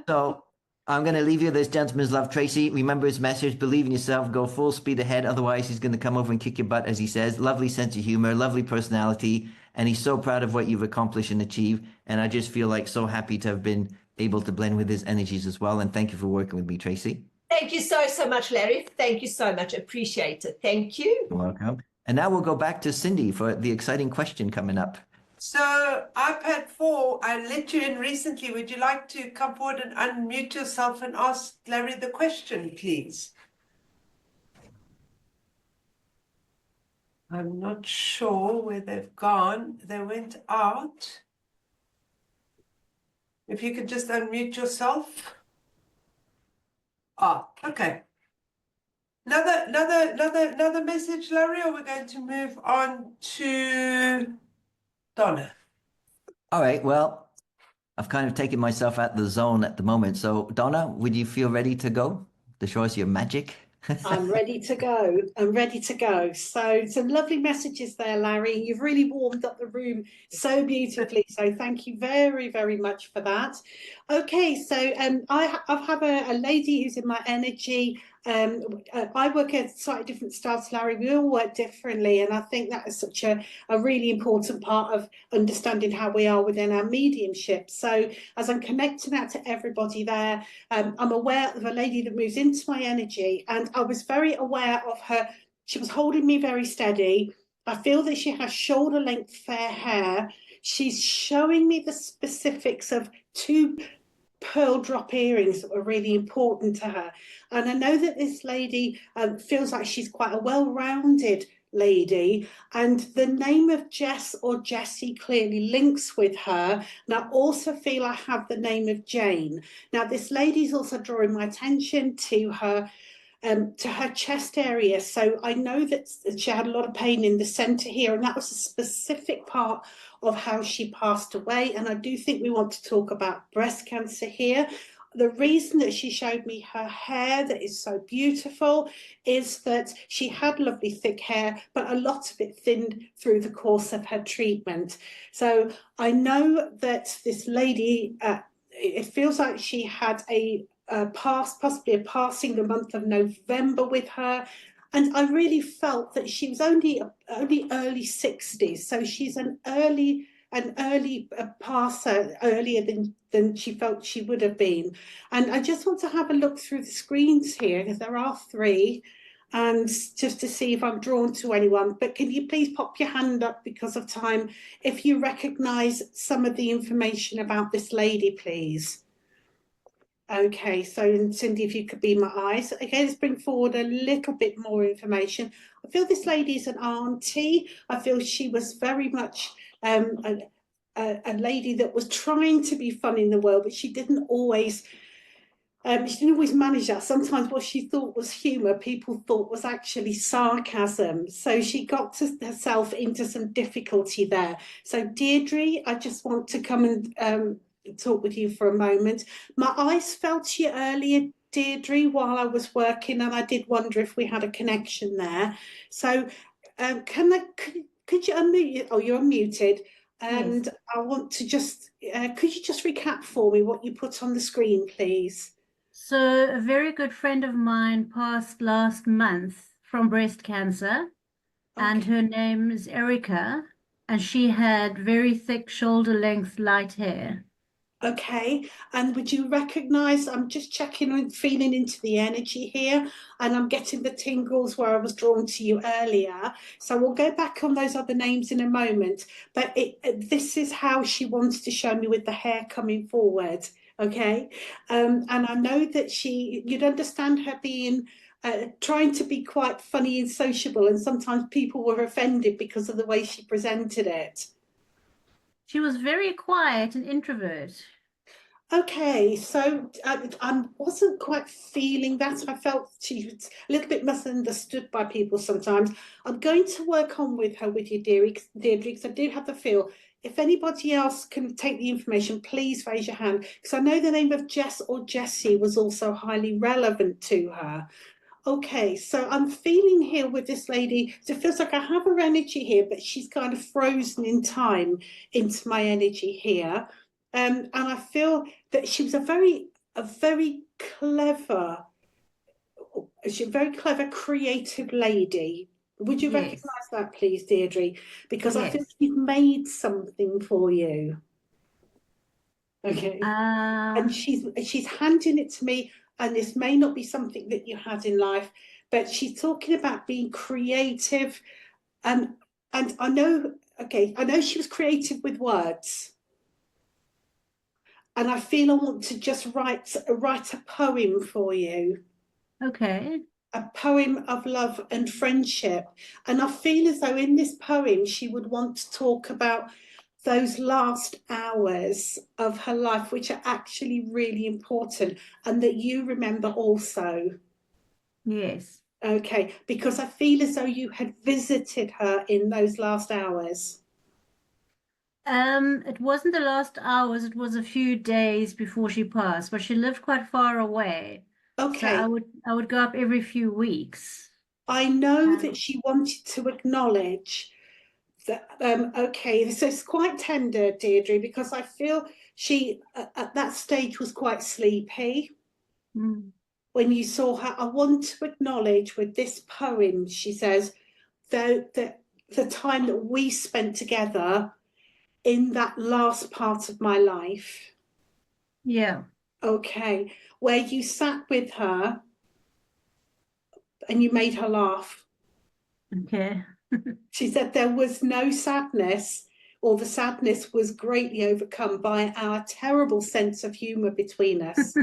So I'm going to leave you this gentleman's love, Tracy. Remember his message. Believe in yourself. Go full speed ahead. Otherwise, he's going to come over and kick your butt, as he says. Lovely sense of humor, lovely personality. And he's so proud of what you've accomplished and achieved. And I just feel like so happy to have been able to blend with his energies as well. And thank you for working with me, Tracy. Thank you so much, Larry. Thank you so much. Appreciate it. Thank you. You're welcome. And now we'll go back to Cindy for the exciting question coming up. So iPad 4, I let you in recently. Would you like to come forward and unmute yourself and ask Larry the question, please? I'm not sure where they've gone. They went out. If you could just unmute yourself. Ah, okay. Another message, Larry, or we're going to move on to Donna. All right. Well, I've kind of taken myself out of the zone at the moment. So Donna, would you feel ready to go to show us your magic? I'm ready to go. I'm ready to go. So some lovely messages there, Larry. You've really warmed up the room so beautifully. So thank you very, very much for that. Okay, so I have a lady who's in my energy. I work at slightly different styles, Larry. We all work differently, and I think that is such a really important part of understanding how we are within our mediumship. So as I'm connecting out to everybody there, I'm aware of a lady that moves into my energy, and I was very aware of her. She was holding me very steady. I feel that she has shoulder length fair hair. She's showing me the specifics of 2 pearl drop earrings that were really important to her. And I know that this lady feels like she's quite a well-rounded lady, and the name of Jess or Jessie clearly links with her. And I also feel I have the name of Jane. Now, this lady's also drawing my attention to her chest area. So I know that she had a lot of pain in the center here, and that was a specific part of how she passed away. And I do think we want to talk about breast cancer here. The reason that she showed me her hair that is so beautiful is that she had lovely thick hair, but a lot of it thinned through the course of her treatment. So I know that this lady, it feels like she had possibly a passing the month of November with her. And I really felt that she was only early 60s, so she's an early passer, earlier than she felt she would have been. And I just want to have a look through the screens here, because there are 3, and just to see if I'm drawn to anyone. But can you please pop your hand up, because of time, if you recognise some of the information about this lady, please? Okay, so Cindy, if you could be my eyes. Okay, let's bring forward a little bit more information. I feel this lady is an auntie. I feel she was very much a lady that was trying to be fun in the world, but she didn't always manage that. Sometimes what she thought was humour, people thought was actually sarcasm. So she got herself into some difficulty there. So Deirdre, I just want to come and talk with you for a moment. My eyes felt you earlier, Deirdre, while I was working, and I did wonder if we had a connection there. So could you unmute? Oh, you're unmuted. And yes. I want to just, could you just recap for me what you put on the screen, please? So a very good friend of mine passed last month from breast cancer, and her name is Erica, and she had very thick shoulder-length light hair. Okay, and would you recognise, I'm just checking and feeling into the energy here, and I'm getting the tingles where I was drawn to you earlier. So we'll go back on those other names in a moment, but this is how she wants to show me with the hair coming forward. Okay, and I know that you'd understand her being trying to be quite funny and sociable, and sometimes people were offended because of the way she presented it. She was very quiet and introvert. Okay, so I wasn't quite feeling that. I felt she was a little bit misunderstood by people sometimes. I'm going to work on with her, with you, Deirdre, because I do have the feel. If anybody else can take the information, please raise your hand, because I know the name of Jess or Jessie was also highly relevant to her. Okay, so I'm feeling here with this lady, so it feels like I have her energy here, but she's kind of frozen in time into my energy here. And I feel that she was a very clever, creative lady. Would you recognise that, please, Deirdre? Because I think she's made something for you. Okay, and she's handing it to me. And this may not be something that you had in life, but she's talking about being creative. And I know she was creative with words. And I feel I want to just write a poem for you. Okay. A poem of love and friendship. And I feel as though in this poem, she would want to talk about those last hours of her life, which are actually really important, and that you remember also. Yes. Okay, because I feel as though you had visited her in those last hours. It wasn't the last hours, it was a few days before she passed, but she lived quite far away. Okay. So I would go up every few weeks. I know that she wanted to acknowledge that, okay, so it's quite tender, Deirdre, because I feel she, at that stage, was quite sleepy. When you saw her, I want to acknowledge with this poem, she says, the time that we spent together in that last part of my life. Yeah. Okay, where you sat with her and you made her laugh. Okay. She said there was no sadness, or the sadness was greatly overcome by our terrible sense of humour between us.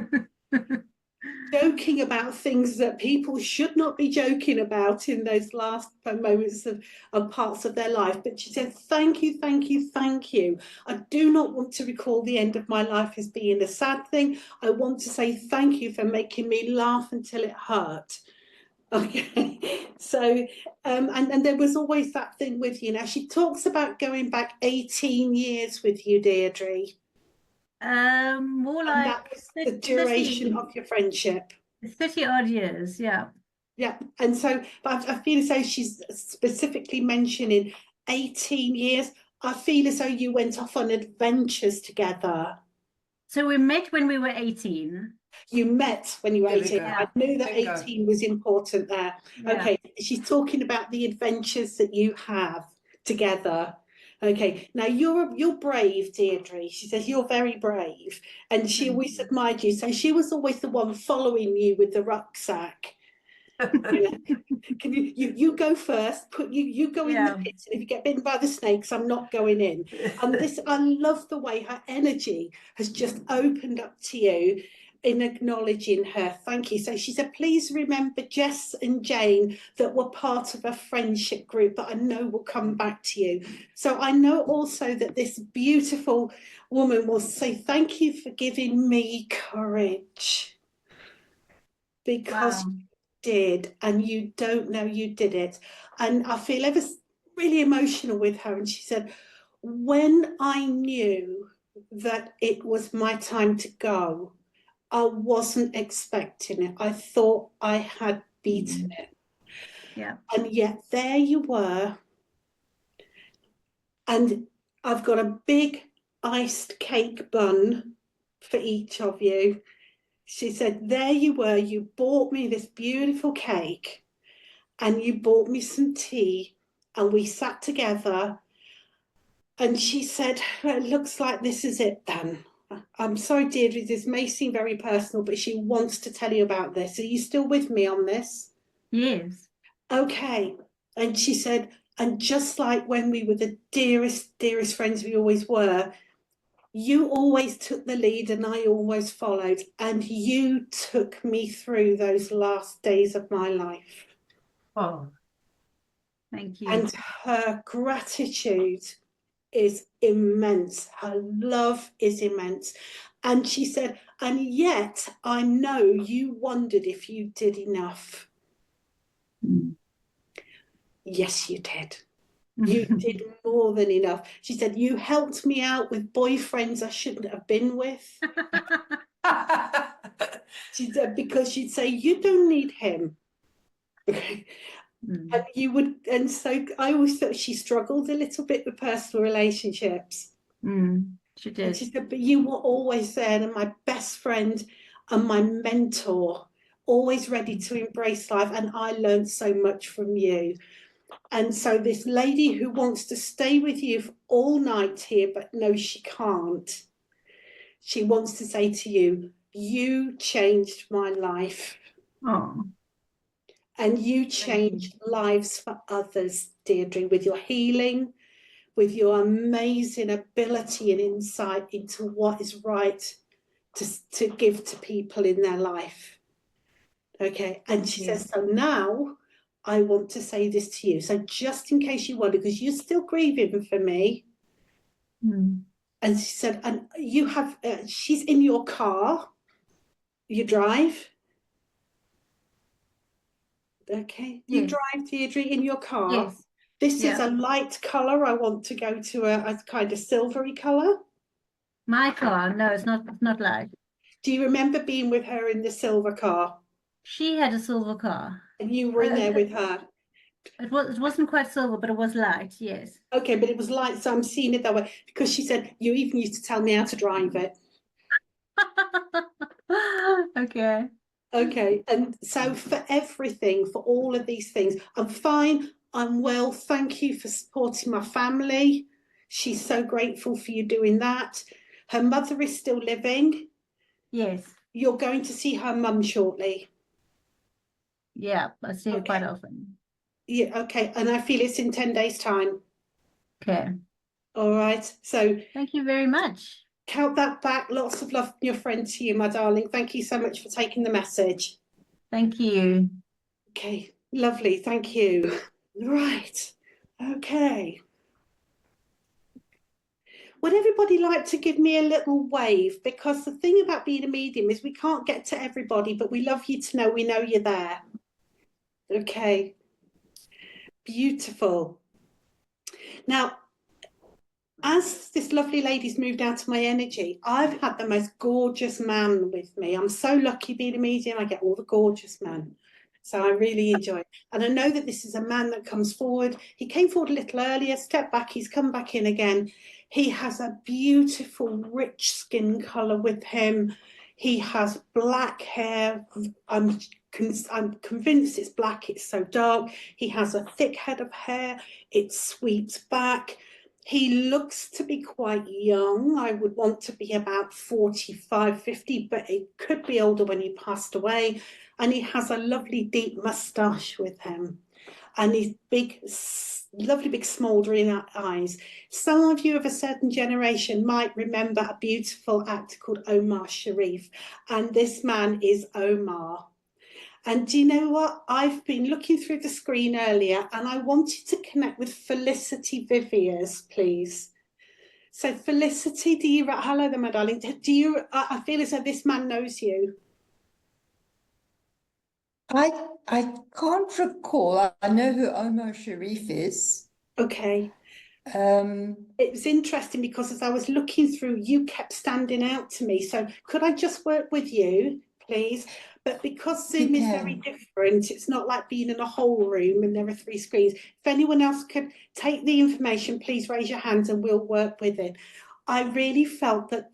Joking about things that people should not be joking about in those last moments of parts of their life. But she said, thank you, thank you, thank you. I do not want to recall the end of my life as being a sad thing. I want to say thank you for making me laugh until it hurt. Okay, so and there was always that thing with you. Now she talks about going back 18 years with you, Deirdre. More like that was the duration of your friendship. 30 odd years, yeah. Yeah, and so, but I feel as though she's specifically mentioning 18 years. I feel as though you went off on adventures together. So we met when we were 18. You met when you were There we 18. go. I knew that Bingo. 18 was important there. Yeah. Okay, she's talking about the adventures that you have together. Okay, now you're brave, Deirdre. She says you're very brave, and she Thank always you. admired you. So she was always the one following you with the rucksack. You know, can you go first? You go in Yeah. the pits, and if you get bitten by the snakes, I'm not going in. And this, I love the way her energy has just opened up to you in acknowledging her. Thank you. So she said, please remember Jess and Jane that were part of a friendship group that I know will come back to you. So I know also that this beautiful woman will say, thank you for giving me courage. Because Wow. did, and you don't know you did it. And I feel ever really emotional with her. And she said, when I knew that it was my time to go, I wasn't expecting it. I thought I had beaten it. Yeah. And yet there you were. And I've got a big iced cake bun for each of you. She said, there you were, you bought me this beautiful cake and you bought me some tea and we sat together. And she said, well, it looks like this is it then. I'm sorry, Deirdre, this may seem very personal, but she wants to tell you about this. Are you still with me on this? Yes. Okay. And she said, and just like when we were the dearest, dearest friends we always were, you always took the lead and I always followed, and you took me through those last days of my life. Oh, Thank you. And her gratitude is immense. Her love is immense. And she said, and yet I know you wondered if you did enough. Mm. Yes, you did. You did more than enough. She said, you helped me out with boyfriends I shouldn't have been with. She said, because she'd say, you don't need him. Mm. And you would, and so I always thought she struggled a little bit with personal relationships. Mm. She And did. she said, but you were always there, and my best friend and my mentor, always ready to embrace life. And I learned so much from you. And so this lady who wants to stay with you all night here, but no, she can't. She wants to say to you, you changed my life. Oh, And you thank you. changed lives for others, Deirdre, with your healing, with your amazing ability and insight into what is right to give to people in their life. Okay. And she says, so now I want to say this to you. So just in case you wonder, because you're still grieving for me. Mm. And she said, and you have, she's in your car, you drive. Okay. You Yes. drive, Deirdre, in your car. Yes. This is Yeah. a light colour. I want to go to a kind of silvery colour. My car. No, it's not light. Do you remember being with her in the silver car? She had a silver car. And you were in there with her? It wasn't quite silver, but it was light, yes. Okay, but it was light, so I'm seeing it that way. Because she said, you even used to tell me how to drive it. Okay. Okay, and so for everything, for all of these things, I'm fine, I'm well, thank you for supporting my family. She's so grateful for you doing that. Her mother is still living. Yes. You're going to see her mum shortly. Yeah, I see it Okay. quite often. Yeah, okay, and I feel it's in 10 days' time. Okay. All right, so Thank you very much. count that back. Lots of love from your friend to you, my darling. Thank you so much for taking the message. Thank you. Okay, lovely, thank you. Right, okay. Would everybody like to give me a little wave? Because the thing about being a medium is we can't get to everybody, but we love you to know we know you're there. Okay, beautiful. Now, as this lovely lady's moved out of my energy, I've had the most gorgeous man with me. I'm so lucky being a medium, I get all the gorgeous men. So I really enjoy it. And I know that this is a man that comes forward. He came forward a little earlier, stepped back, he's come back in again. He has a beautiful, rich skin colour with him. He has black hair. I'm convinced it's black, it's so dark. He has a thick head of hair, it sweeps back. He looks to be quite young. I would want to be about 45, 50, but it could be older when he passed away. And he has a lovely deep moustache with him. And his big, lovely big smouldering eyes. Some of you of a certain generation might remember a beautiful actor called Omar Sharif. And this man is Omar. And do you know what? I've been looking through the screen earlier and I wanted to connect with Felicity Viviers, please. So Felicity, hello there, my darling. I feel as though this man knows you. I can't recall. I know who Omar Sharif is. Okay. It was interesting because as I was looking through, you kept standing out to me. So could I just work with you, please? But because Zoom is very different, it's not like being in a whole room and there are 3 screens. If anyone else could take the information, please raise your hands and we'll work with it. I really felt that,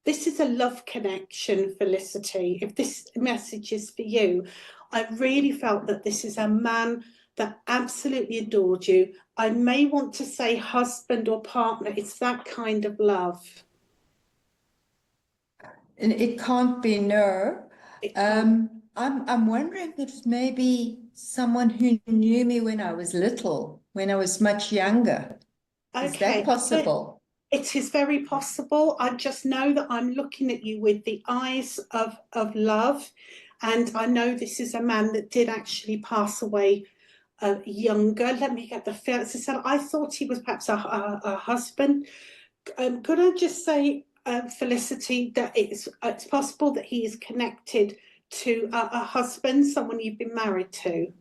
this is a love connection, Felicity. If this message is for you, I really felt that this is a man that absolutely adored you. I may want to say husband or partner. It's that kind of love. And it can't be no. I'm wondering if it's maybe someone who knew me when I was little, when I was much younger. Okay. Is that possible? It is very possible. I just know that I'm looking at you with the eyes of love. And I know this is a man that did actually pass away younger. Let me get the facts. I thought he was perhaps a husband. Could I just say, Felicity, that it's possible that he is connected to a husband, someone you've been married to?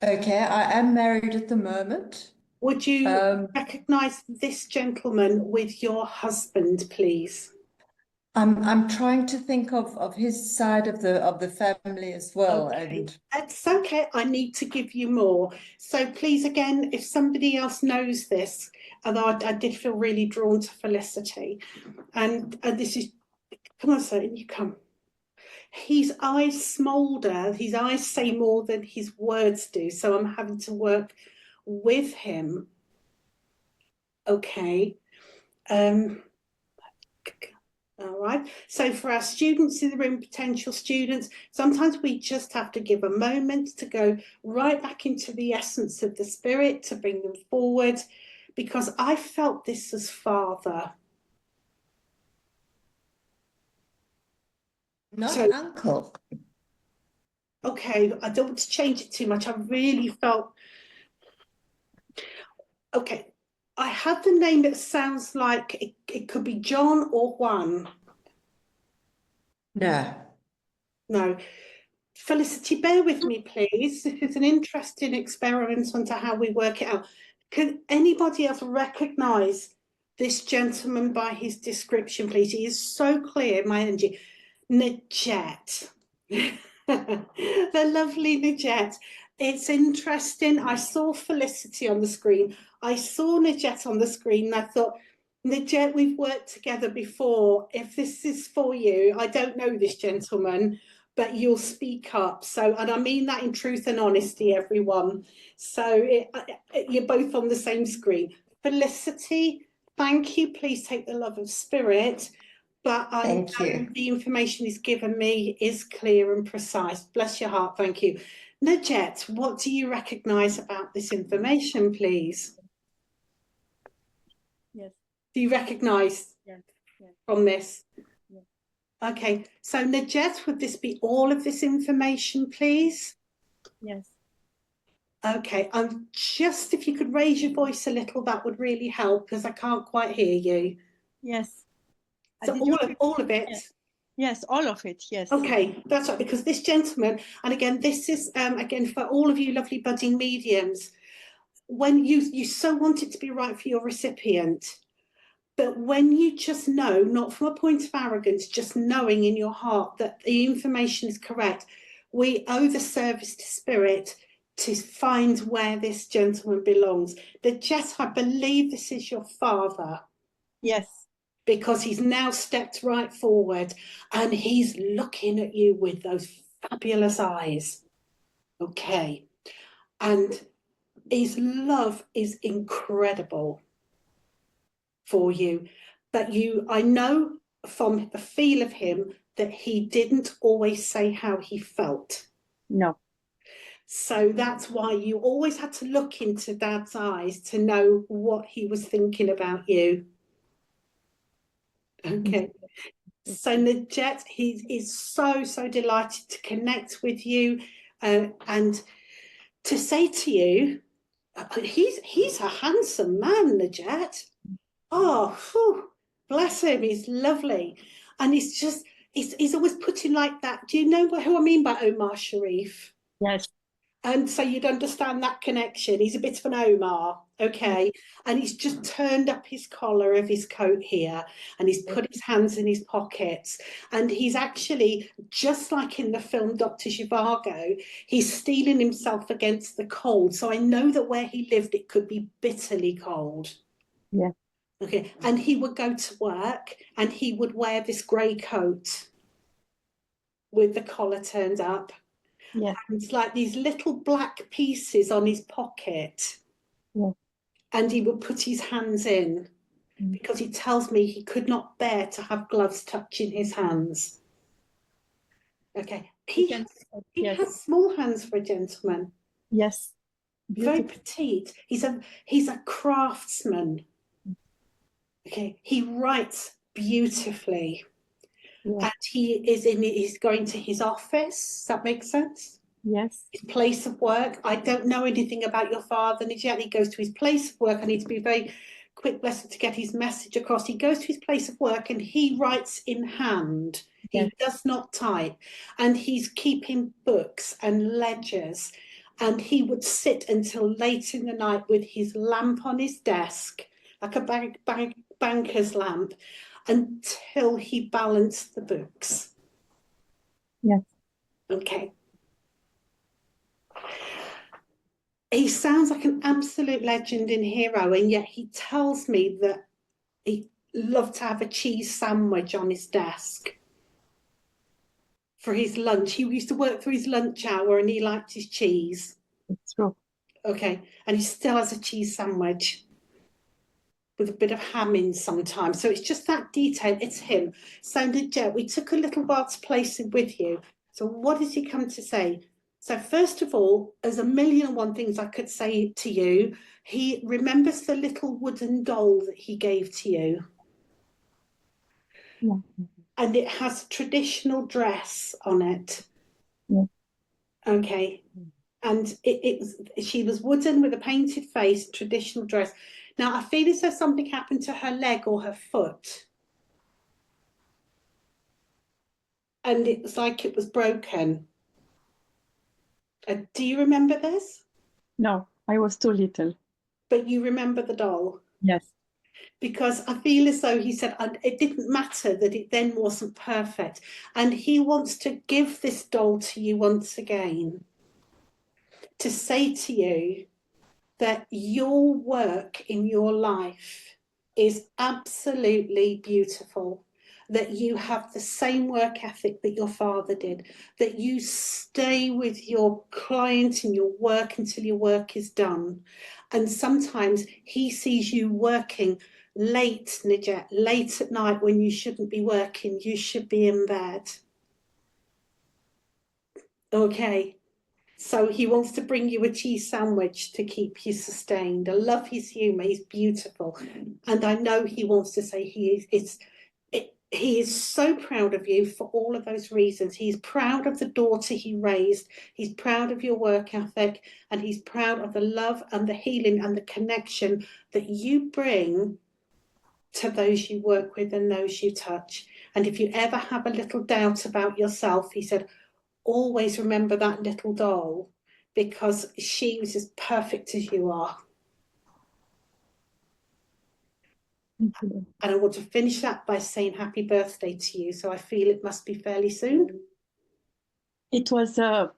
Okay, I am married at the moment. Would you recognise this gentleman with your husband, please? I'm trying to think of his side of the family as well. Okay. And That's okay. I need to give you more. So please, again, if somebody else knows this, although I did feel really drawn to Felicity, and this is, come on, sir, you come. His eyes smoulder, his eyes say more than his words do, so I'm having to work with him. Okay. All right, so for our students in the room, potential students, sometimes we just have to give a moment to go right back into the essence of the spirit to bring them forward, because I felt this as father. not uncle. Okay, I don't want to change it too much. I really felt, okay, I have the name that sounds like it could be John or Juan. No. No. Felicity, bear with me, please. This is an interesting experiment onto how we work it out. Can anybody else recognise this gentleman by his description, please? He is so clear, my energy. Najet. The lovely Najet. It's interesting. I saw Felicity on the screen. I saw Najet on the screen and I thought, Najet, we've worked together before. If this is for you, I don't know this gentleman, but you'll speak up. So, and I mean that in truth and honesty, everyone. So you're both on the same screen. Felicity, thank you. Please take the love of spirit. But Thank you. the information he's given me is clear and precise. Bless your heart. Thank you. Najet, what do you recognise about this information, please? Yes. Do you recognise from this? Yes. Okay, so Najet, would this be all of this information, please? Yes. Okay, just if you could raise your voice a little, that would really help because I can't quite hear you. Yes. So all of it? Yes. Yes, all of it, yes. Okay, that's right, because this gentleman, and again, this is, again, for all of you lovely budding mediums, when you so want it to be right for your recipient, but when you just know, not from a point of arrogance, just knowing in your heart that the information is correct, we owe the service to spirit to find where this gentleman belongs. I believe this is your father. Yes. because he's now stepped right forward and he's looking at you with those fabulous eyes. Okay. And his love is incredible for you. But I know from the feel of him that he didn't always say how he felt. No. So that's why you always had to look into Dad's eyes to know what he was thinking about you. Okay. So Najet, he is so delighted to connect with you and to say to you, he's a handsome man, Najet. Oh, whew, bless him, he's lovely. And he's always putting like that. Do you know who I mean by Omar Sharif? Yes. And so you'd understand that connection. He's a bit of an Omar, okay? And he's just turned up his collar of his coat here and he's put his hands in his pockets. And he's actually, just like in the film Dr. Zhivago, he's steeling himself against the cold. So I know that where he lived, it could be bitterly cold. Yeah. Okay, and he would go to work and he would wear this grey coat with the collar turned up. Yeah. And it's like these little black pieces on his pocket. Yeah. And he would put his hands in because he tells me he could not bear to have gloves touching his hands. Okay, he has small hands for a gentleman. Yes. Very Beautiful. petite. He's a craftsman. Okay, he writes beautifully. Yeah. And he's going to his office. Does that make sense? Yes. His place of work. I don't know anything about your father, Najet. He goes to his place of work. I need to be very quick, blessed, to get his message across. He goes to his place of work and he writes in hand. Yes. He does not type. And he's keeping books and ledgers. And he would sit until late in the night with his lamp on his desk, like a banker's lamp, until he balanced the books. Yes. Okay. He sounds like an absolute legend and hero, and yet he tells me that he loved to have a cheese sandwich on his desk for his lunch. He used to work through his lunch hour and he liked his cheese. It's true. Okay. And he still has a cheese sandwich with a bit of ham in sometimes. So it's just that detail. It's him. So Najet, we took a little while to place him with you. So what does he come to say? So first of all, there's a million and one things I could say to you. He remembers the little wooden doll that he gave to you. Yeah. And it has a traditional dress on it. Yeah. Okay. And she was wooden with a painted face, traditional dress. Now, I feel as though something happened to her leg or her foot. And it was like it was broken. Do you remember this? No, I was too little. But you remember the doll? Yes. Because I feel as though he said it didn't matter that it then wasn't perfect. And he wants to give this doll to you once again, to say to you that your work in your life is absolutely beautiful, that you have the same work ethic that your father did, that you stay with your client and your work until your work is done. And sometimes he sees you working late, Najet, late at night when you shouldn't be working, you should be in bed. Okay. So he wants to bring you a cheese sandwich to keep you sustained. I love his humour. He's beautiful. And I know he wants to say he is so proud of you for all of those reasons. He's proud of the daughter he raised. He's proud of your work ethic. And he's proud of the love and the healing and the connection that you bring to those you work with and those you touch. And if you ever have a little doubt about yourself, he said, always remember that little doll, because she was as perfect as you are. Thank you. And I want to finish that by saying happy birthday to you. So I feel it must be fairly soon. It was a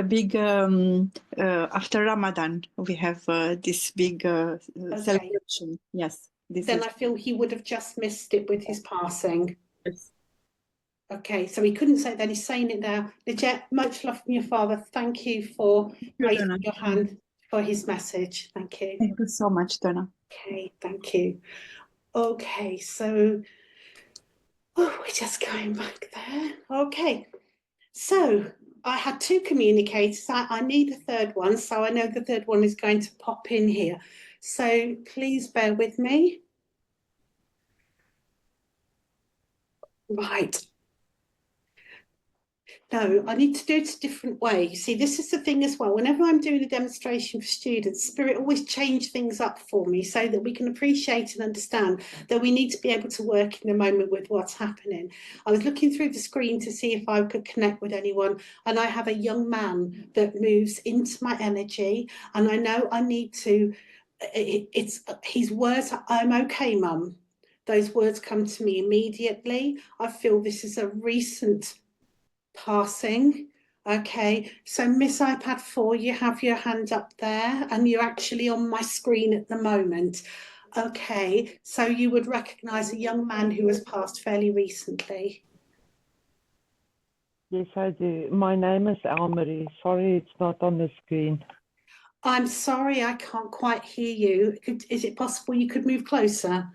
big after Ramadan. We have this big celebration. Yes. then I feel he would have just missed it with his passing. Yes. Okay, so he couldn't say that, he's saying it now. Leggett, much love from your father. Thank you for raising Donna. your hand for his message. Thank you. Thank you so much, Donna. Okay, thank you. Okay, so we're just going back there. Okay, so I had two communicators. I need a third one, so I know the third one is going to pop in here. So please bear with me. Right. No, I need to do it a different way. You see, this is the thing as well. Whenever I'm doing a demonstration for students, Spirit always change things up for me so that we can appreciate and understand that we need to be able to work in the moment with what's happening. I was looking through the screen to see if I could connect with anyone, and I have a young man that moves into my energy, and I know I need to, it's his words, "I'm okay, Mum." Those words come to me immediately. I feel this is a recent passing. Okay, so Miss iPad 4, you have your hand up there and you're actually on my screen at the moment. Okay, so you would recognise a young man who has passed fairly recently. Yes, I do. My name is Elmarie. Sorry, it's not on the screen. I'm sorry, I can't quite hear you. Is it possible you could move closer?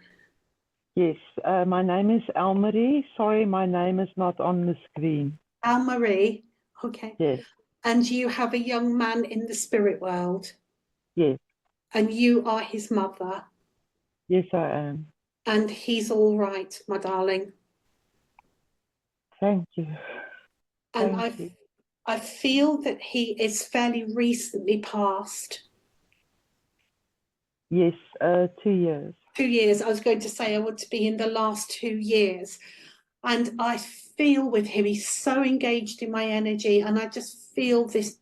Yes, my name is Elmarie. Sorry, my name is not on the screen. Anne-Marie, okay. Yes, And you have a young man in the spirit world, yes, and you are his mother, yes, I am. and he's all right, my darling. Thank you. And Thank you. I feel that he is fairly recently passed. Yes, 2 years. 2 years. I was going to say I want to be in the last 2 years. And I feel with him, he's so engaged in my energy, and I just feel this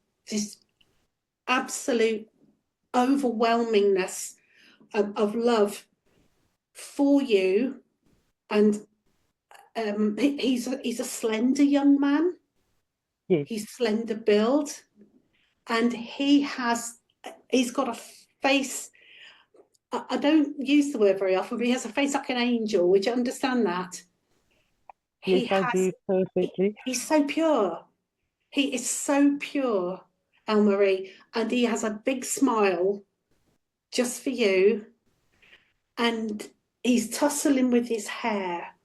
absolute overwhelmingness of love for you. And he's a slender young man. Yes, He's slender build, and he's got a face. I don't use the word very often, but he has a face like an angel. Would you understand that? yes, I do perfectly. He's so pure. He is so pure, Elmarie, and he has a big smile just for you. And he's tussling with his hair.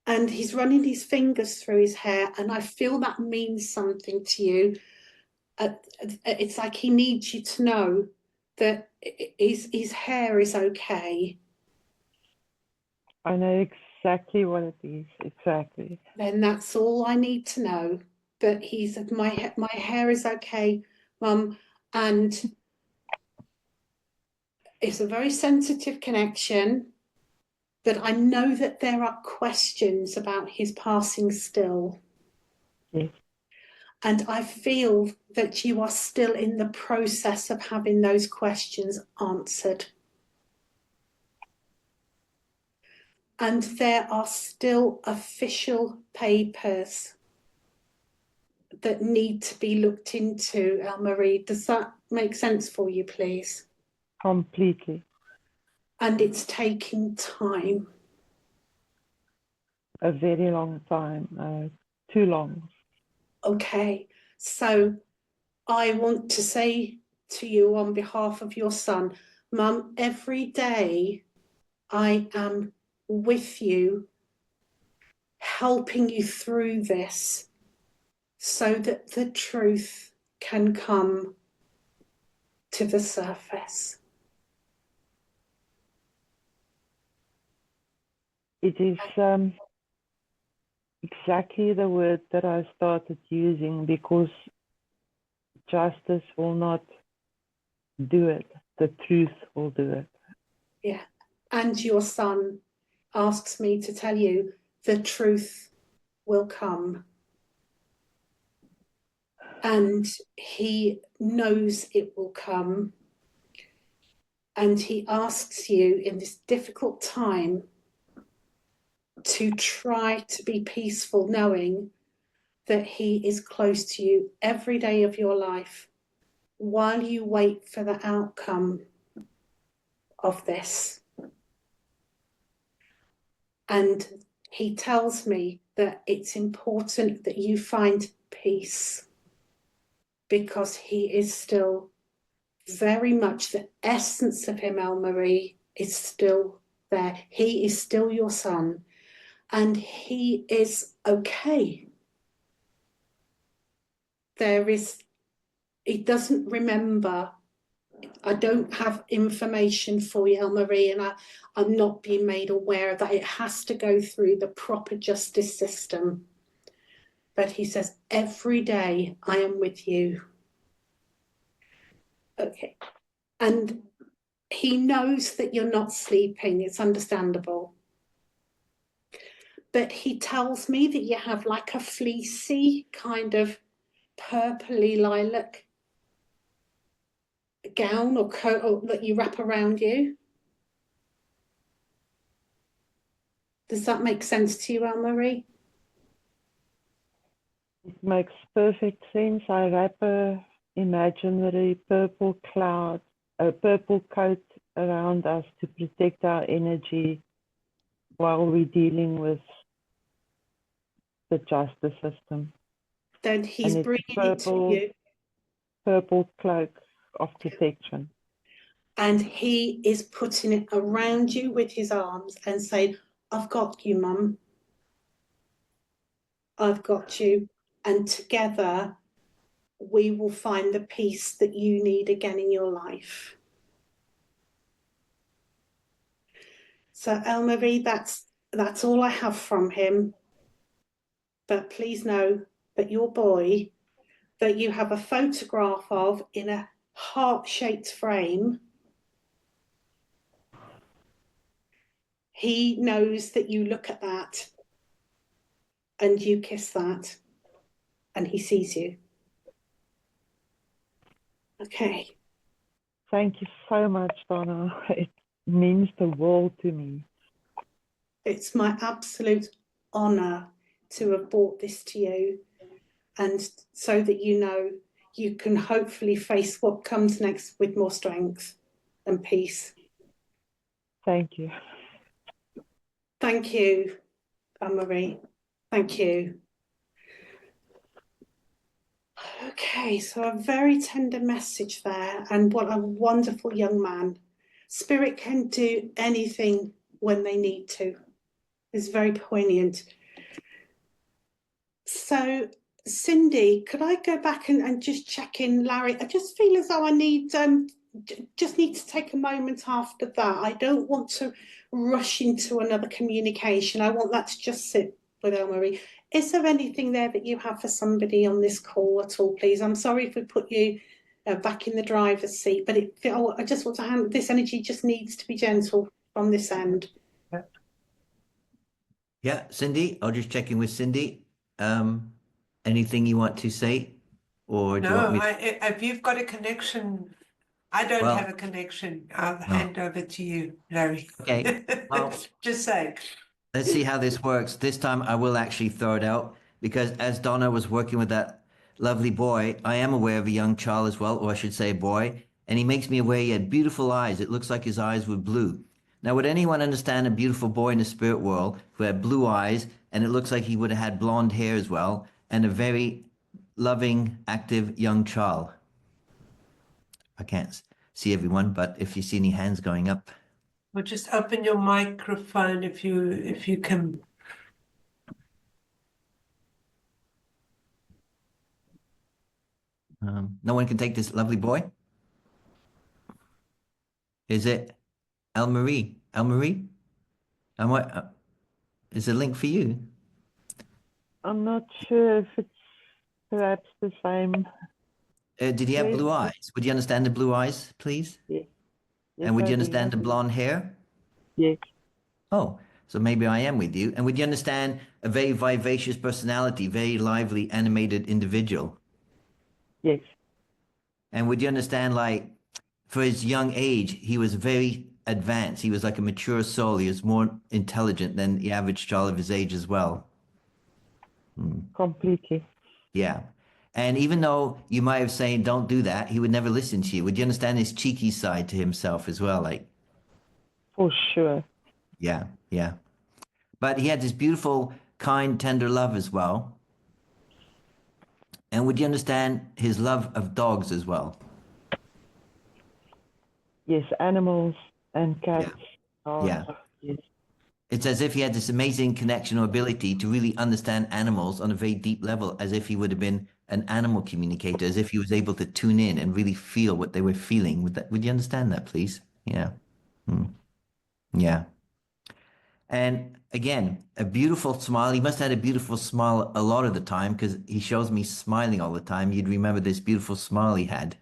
And he's running his fingers through his hair, and I feel that means something to you. It's like he needs you to know that his hair is okay. I know exactly what it is, exactly. Then that's all I need to know. That my hair is okay, Mum, and it's a very sensitive connection. But I know that there are questions about his passing still. Yes. And I feel that you are still in the process of having those questions answered. And there are still official papers that need to be looked into, Elmarie. Does that make sense for you, please? Completely. And it's taking time. A very long time, too long. Okay, so I want to say to you on behalf of your son, Mum, every day I am with you, helping you through this so that the truth can come to the surface. It is exactly the word that I started using, because justice will not do it. The truth will do it. Yeah. And your son asks me to tell you the truth will come. And he knows it will come. And he asks you in this difficult time to try to be peaceful, knowing that he is close to you every day of your life while you wait for the outcome of this. And he tells me that it's important that you find peace, because he is still very much the essence of him, Marie, is still there. He is still your son, and he is okay. He doesn't remember. I don't have information for you, Marie, and I'm not being made aware that it has to go through the proper justice system. But he says, every day I am with you. Okay. And he knows that you're not sleeping. It's understandable. But he tells me that you have like a fleecy kind of purpley lilac gown or coat that you wrap around you. Does that make sense to you, Anne-Marie? It makes perfect sense. I wrap a imaginary purple cloud, a purple coat around us to protect our energy while we're dealing with the justice system. Then he's And bringing it's it to you. Purple cloak of protection. And he is putting it around you with his arms and saying, I've got you, Mum. I've got you. And together we will find the peace that you need again in your life. So, Marie, that's all I have from him. But please know that your boy, that you have a photograph of in a heart-shaped frame, he knows that you look at that and you kiss that and he sees you. Okay. Thank you so much, Donna. It means the world to me. It's my absolute honour to have brought this to you, and so that you know you can hopefully face what comes next with more strength and peace. Thank you. Thank you, Anne-Marie. Thank you. Okay, so a very tender message there, and what a wonderful young man. Spirit can do anything when they need to. It's very poignant. So, Cindy, could I go back and just check in Larry? I just feel as though I need just need to take a moment after that. I don't want to rush into another communication. I want that to just sit with Marie. Is there anything there that you have for somebody on this call at all, please? I'm sorry if we put you back in the driver's seat, but I just want to handle this energy. Just needs to be gentle from this end. Yeah, Cindy, I'll just check in with Cindy. Anything you want to say? Or do you want No, me if you've got a connection, I don't Well, have a connection. I'll hand over to you, Larry. Okay, well, Just saying. let's see how this works. This time I will actually throw it out, because as Donna was working with that lovely boy, I am aware of a young child as well, or I should say boy, and he makes me aware he had beautiful eyes. It looks like his eyes were blue. Now, would anyone understand a beautiful boy in the spirit world who had blue eyes, and it looks like he would have had blonde hair as well, and a very loving, active young child? I can't see everyone, but if you see any hands going up. Well, just open your microphone if you can. No one can take this lovely boy? Is it Marie? Marie? Is a link for you? I'm not sure if it's perhaps the same. Did he have blue eyes? Would you understand the blue eyes, please? Yes. And would I you do. understand the blonde hair? Yes. Oh, so maybe I am with you. And would you understand a very vivacious personality, very lively, animated individual? Yes. And would you understand, like, for his young age, he was very advanced. He was like a mature soul. He was more intelligent than the average child of his age as well. Completely. Yeah. And even though you might have saying, don't do that, he would never listen to you. Would you understand his cheeky side to himself as well? Like, For sure. Yeah, yeah. But he had this beautiful, kind, tender love as well. And would you understand his love of dogs as well? Yes, animals and cats. Yeah. Yes. It's as if he had this amazing connection or ability to really understand animals on a very deep level, as if he would have been an animal communicator, as if he was able to tune in and really feel what they were feeling. Would you understand that, please? Yeah. Yeah. And again, a beautiful smile. He must have had a beautiful smile a lot of the time because he shows me smiling all the time. You'd remember this beautiful smile he had.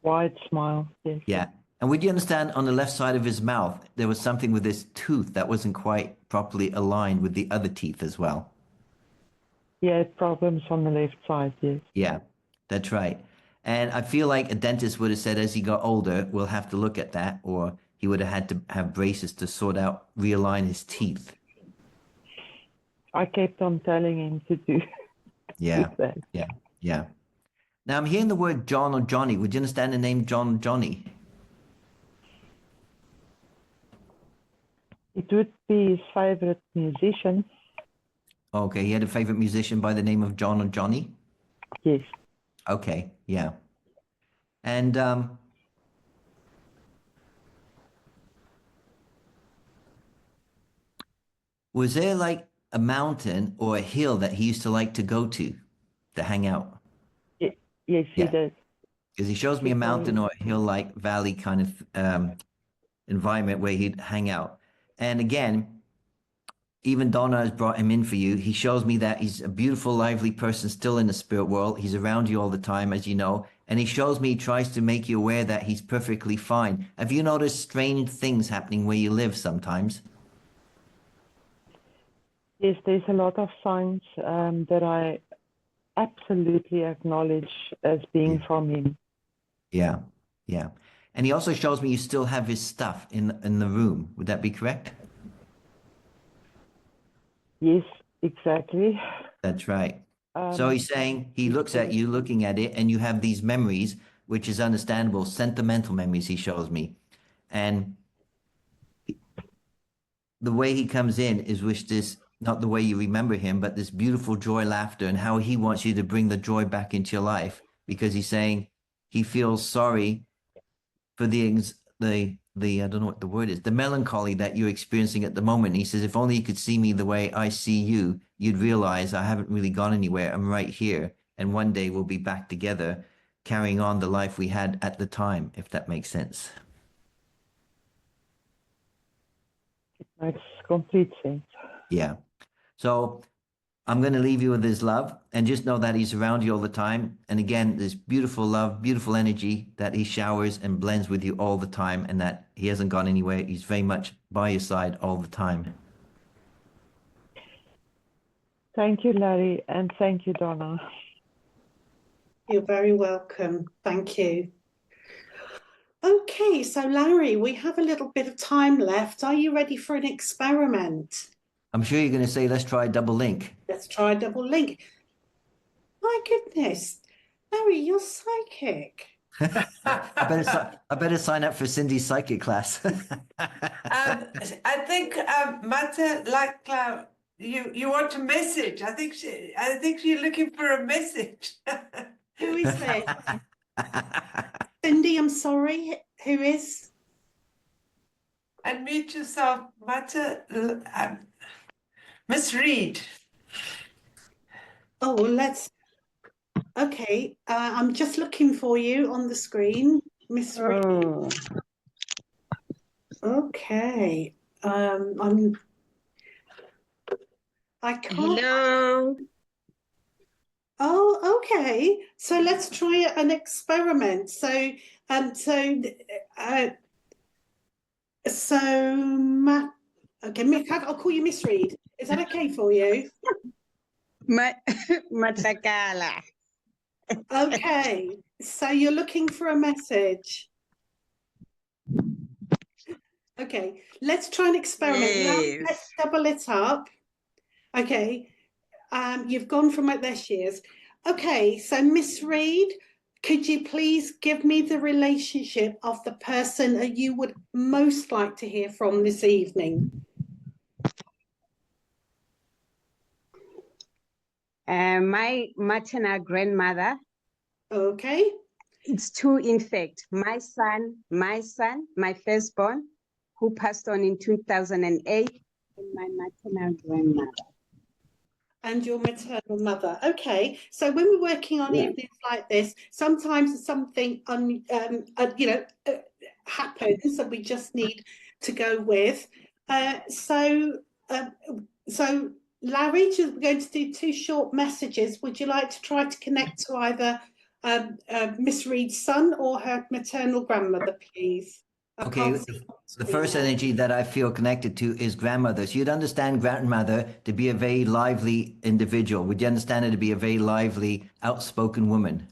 Wide smile, yes. Yeah. And would you understand on the left side of his mouth, there was something with this tooth that wasn't quite properly aligned with the other teeth as well? He had problems on the left side, yes. Yeah, that's right. And I feel like a dentist would have said as he got older, we'll have to look at that, or he would have had to have braces to sort out, realign his teeth. I kept on telling him to do Yeah, that. yeah, yeah. Now I'm hearing the word John or Johnny. Would you understand the name John or Johnny? It would be his favorite musician. Okay, he had a favorite musician by the name of John or Johnny? Yes. Okay, yeah. And was there like a mountain or a hill that he used to like to go to hang out? Yes, he Yeah. did. Because he shows me a mountain or a hill-like valley kind of environment where he'd hang out. And again, even Donna has brought him in for you. He shows me that he's a beautiful, lively person still in the spirit world. He's around you all the time, as you know. And he shows me, he tries to make you aware that he's perfectly fine. Have you noticed strange things happening where you live sometimes? Yes, there's a lot of signs that I absolutely acknowledge as being from him. Yeah, yeah. And he also shows me you still have his stuff in the room. Would that be correct? Yes, exactly. That's right. So he's saying he looks at you, looking at it, and you have these memories, which is understandable, sentimental memories, he shows me. And the way he comes in is with this, not the way you remember him, but this beautiful joy, laughter, and how he wants you to bring the joy back into your life, because he's saying he feels sorry for the I don't know what the word is, the melancholy that you're experiencing at the moment. He says, if only you could see me the way I see you, you'd realize I haven't really gone anywhere. I'm right here. And one day we'll be back together, carrying on the life we had at the time, if that makes sense. It makes complete sense. Yeah. So I'm going to leave you with his love, and just know that he's around you all the time. And again, this beautiful love, beautiful energy that he showers and blends with you all the time, and that he hasn't gone anywhere. He's very much by your side all the time. Thank you, Larry, and thank you, Donna. You're very welcome. Thank you. Okay, so Larry, we have a little bit of time left. Are you ready for an experiment? I'm sure you're going to say, let's try a double link. Let's try a double link. My goodness, Larry, you're psychic. I better sign up for Cindy's psychic class. I think Mata, like you want a message. I think you're looking for a message. Who is this? Cindy, I'm sorry. Who is? Unmute yourself, Mata. Miss Reed. Oh, well, let's. Okay, I'm just looking for you on the screen, Miss Reed. Oh, Okay, I can't. hello. Oh, okay. So let's try an experiment. So Matt. Okay, Mick, I'll call you Miss Reed. Is that okay for you? Matakala. Okay. So you're looking for a message. Okay, let's try an experiment. Now, Yes. let's double it up. Okay. You've gone from there she is. Okay, so Miss Reed, Could you please give me the relationship of the person that you would most like to hear from this evening? My maternal grandmother. Okay. It's two, in fact. My son, my firstborn, who passed on in 2008, and my maternal grandmother. And your maternal mother. Okay, so when we're working on evenings like this, sometimes something happens that we just need to go with. So Larry, we're going to do 2 short messages. Would you like to try to connect to either Miss Reed's son or her maternal grandmother, please? Okay, the first energy that I feel connected to is grandmother. So you'd understand grandmother to be a very lively individual. Would you understand her to be a very lively, outspoken woman?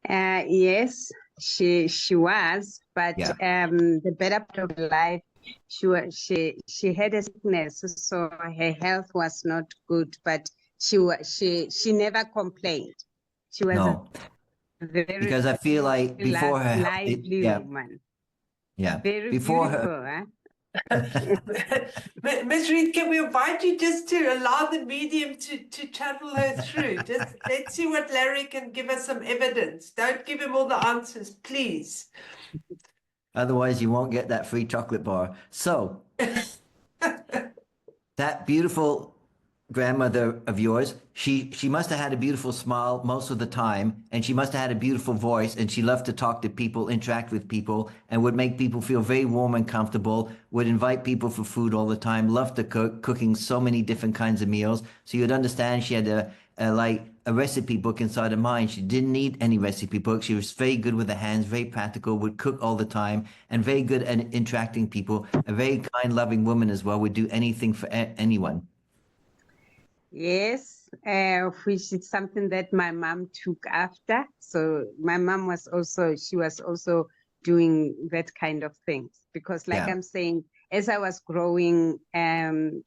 Yes, she was, but the better part of her life, she had a sickness, so her health was not good, but she never complained. She was very, because I feel like before her lively woman. Yeah. Very before beautiful, her. Ms. Reed, can we invite you just to allow the medium to channel her through? Just let's see what Larry can give us some evidence. Don't give him all the answers, please. Otherwise, you won't get that free chocolate bar. So, that beautiful grandmother of yours, she must have had a beautiful smile most of the time, and she must have had a beautiful voice, and she loved to talk to people, interact with people, and would make people feel very warm and comfortable, would invite people for food all the time, loved to cook, cooking so many different kinds of meals. So you'd understand she had a recipe book inside her mind. She didn't need any recipe book. She was very good with her hands, very practical, would cook all the time, and very good at interacting people. A very kind, loving woman as well, would do anything for anyone. Yes, which is something that my mom took after. So my mom was also doing that kind of things, because like I'm saying, as I was growing in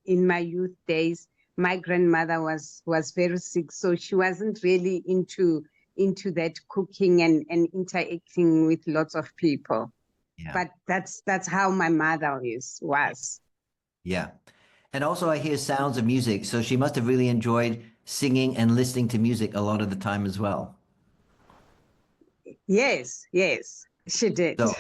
my youth days, my grandmother was very sick, so she wasn't really into that cooking and interacting with lots of people. Yeah. But that's how my mother was. Yeah. And also I hear sounds of music, so she must have really enjoyed singing and listening to music a lot of the time as well. Yes, she did. So,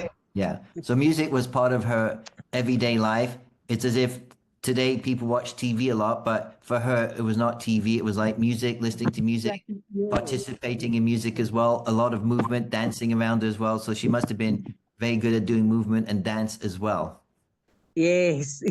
so music was part of her everyday life. It's as if today people watch TV a lot, but for her it was not TV. It was like music, listening to music, participating in music as well, a lot of movement, dancing around as well. So she must have been very good at doing movement and dance as well. Yes.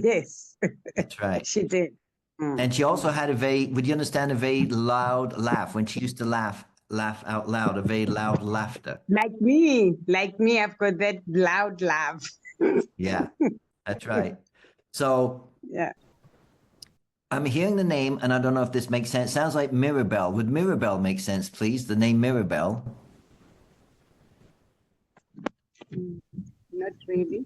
That's right. She did. And she also had would you understand, a very loud laugh when she used to laugh out loud, a very loud laughter. Like me, I've got that loud laugh. Yeah, that's right. So I'm hearing the name, and I don't know if this makes sense. Sounds like Mirabelle. Would Mirabelle make sense, please? The name Mirabelle? Not really.